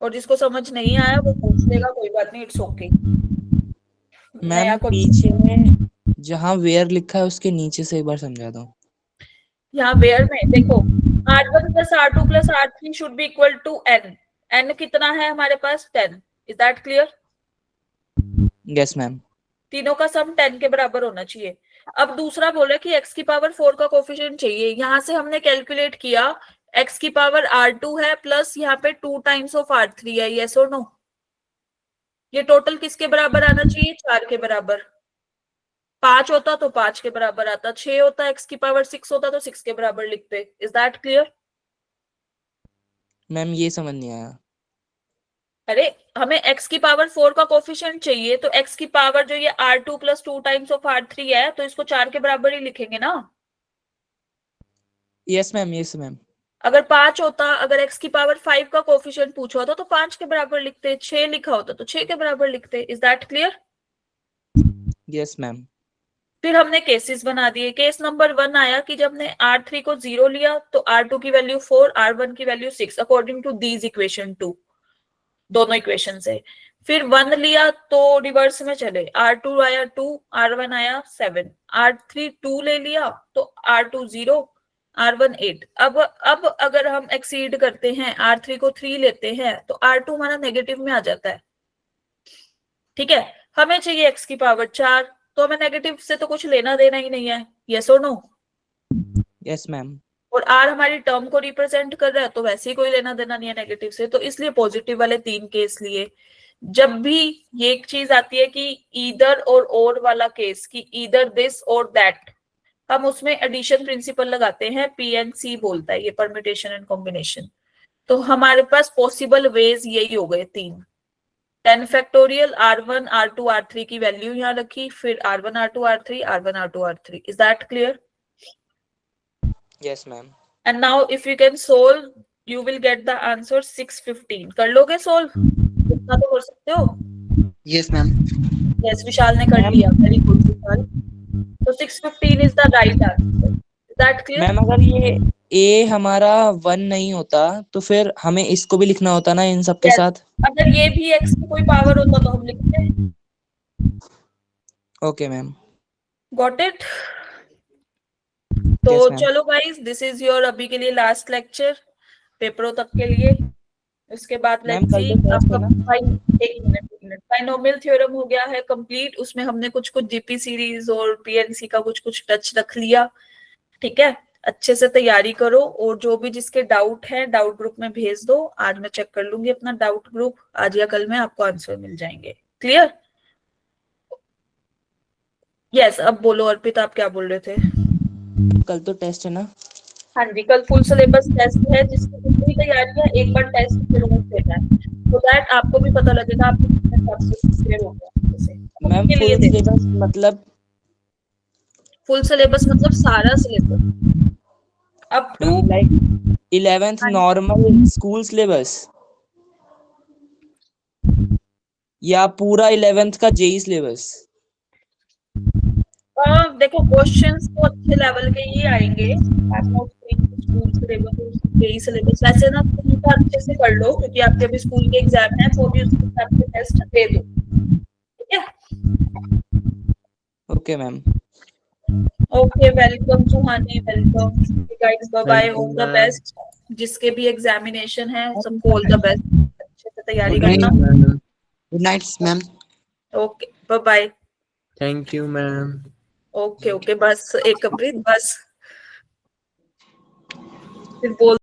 और जिसको समझ नहीं आया वो पूछ लेगा, कोई बात नहीं, इट्स ओके। मैम पीछे में जहाँ वेयर लिखा है उसके नीचे से एक बार समझा दो। यहाँ वेयर में देखो, R1 प्लस R2 प्लस R3 should be equal to n। n कितना है हमारे पास? 10। Is that clear? Yes ma'am. तीनों का सम 10 के बराबर होना चाहिए। अब दूसरा बोला कि x की पावर 4 का कोफिशिएंट चाहिए। यहां से हमने कैलकुलेट किया, x की पावर R2 है प्लस यहाँ पे 2 टाइम्स ऑफ R3 है, यस और नो? ये टोटल किसके बराबर आना चाहिए? 4 के बराबर। 5 होता तो 5 के बराबर आता, 6 होता, x की पावर 6 होता तो 6 के बराबर लिखते। Is that clear? मैम ये समझ नहीं आया। अरे हमें x की पावर 4 का कोफिशिएंट चाहिए, तो x की पावर जो ये R2 plus 2 times of R3 है, तो इसको 4 के बराबर ही लिखेंगे ना? Yes ma'am, yes ma'am. अगर 5 होता, अगर x की पावर 5 का कोफिशिएंट पूछा होता तो 5 के बराबर लिखते, 6 लिखा होता तो 6 के बराबर लिखते। Is that clear? Yes ma'am. फिर हमने केसेस बना दिए। केस नंबर 1 आया कि जब ने R3 को 0 लिया तो R2 की वैल्यू 4, R1 की value 6, according to these equation 2, दोनों इक्वेशन से। फिर 1 लिया तो रिवर्स में चले, R2 आया 2, R1 आया 7, R3 2 ले लिया तो R2 0, R1 8। अब अगर हम एक्सीड करते हैं, R3 को 3 लेते हैं तो R2 हमारा नेगेटिव में आ जाता है। ठीक है, हमें चाहिए x की पावर 4, तो हमें नेगेटिव से तो कुछ लेना देना ही नहीं है, यस और नो? Yes ma'am. और r हमारी टर्म को रिप्रेजेंट कर रहा है, तो वैसे ही कोई लेना देना नहीं है नेगेटिव से, तो इसलिए पॉजिटिव वाले 3 केस लिए। जब भी ये एक चीज आती है कि ईदर और वाला केस, कि ईदर दिस और दैट, हम उसमें एडिशन प्रिंसिपल लगाते हैं, PNC बोलता है, ये परम्यूटेशन एंड कॉम्बिनेशन। तो हमारे पास पॉसिबल वेज यही हो गए 3। 10 फैक्टोरियल, R1 R2 R3 की वैल्यू यहाँ रखी, फिर R1 R2 R3 R1 R2 R3। Is that clear? Yes ma'am. And now if you can solve you will get the answer 615। कर लोगे सोल्व? इतना तो कर सकते हो? Yes ma'am. यस, विशाल ने कर लिया। वेरी गुड विशाल। तो 615 is the right answer. Is that clear? Ma'am अगर ये A हमारा 1 नहीं होता तो फिर हमें इसको भी लिखना होता ना इन सब के Yes. साथ। अगर ये भी x की कोई पावर होता तो हम लिखते। Okay ma'am. Got it? तो Yes, ma'am. चलो गाइस, दिस इज योर अभी के लिए लास्ट लेक्चर पेपरों तक के लिए। उसके बाद मैम लेट्स कल सी तो टेस्ट आपका है ना? एक मिनट बाइनोमियल थ्योरम हो गया है कंप्लीट। उसमें हमने कुछ जीपी सीरीज और PNC का कुछ टच रख लिया। ठीक है, अच्छे से तैयारी करो, और जो भी जिसके डाउट है डाउट ग्रुप में भेज दो। आज मैं चेक कर लूंगी अपना डाउट ग्रुप, आज या कल में आपको आंसर मिल जाएंगे। क्लियर? यस, अब बोलो अर्पिता, आप क्या बोल रहे थे? कल तो टेस्ट है ना? हाँ जी, कल फुल सिलेबस टेस्ट है, जिसकी जितनी तैयारी है एक बार टेस्ट जरूर देना है, तो दैट आपको भी पता लगेगा आप कितने हिसाब से प्रिपेयर हो गए। मैम फुल सिलेबस मतलब? फुल सिलेबस मतलब सारा syllabus up to like 11th normal school syllabus या पूरा 11th का जेई सिलेबस? देखो, क्वेश्चंस तो अच्छे लेवल के ही आएंगे। स्कूल सिलेबस, जेई सिलेबस वैसे ना स्कूल का अच्छे से कर लो, क्योंकि आपके अभी स्कूल के एग्जाम है, तो भी उसके हिसाब से टेस्ट दे दो। ठीक है? Okay ma'am. Okay, welcome Suhani, welcome guys, bye bye, Thank you, all the ma'am. Best. जिसके भी एग्जामिनेशन है सबको ऑल द बेस्ट, अच्छे से तैयारी Good night. करना। Good night ma'am. Okay, bye bye. Thank you, ma'am. Okay okay, बस एक कंप्लीट, बस फिर बोल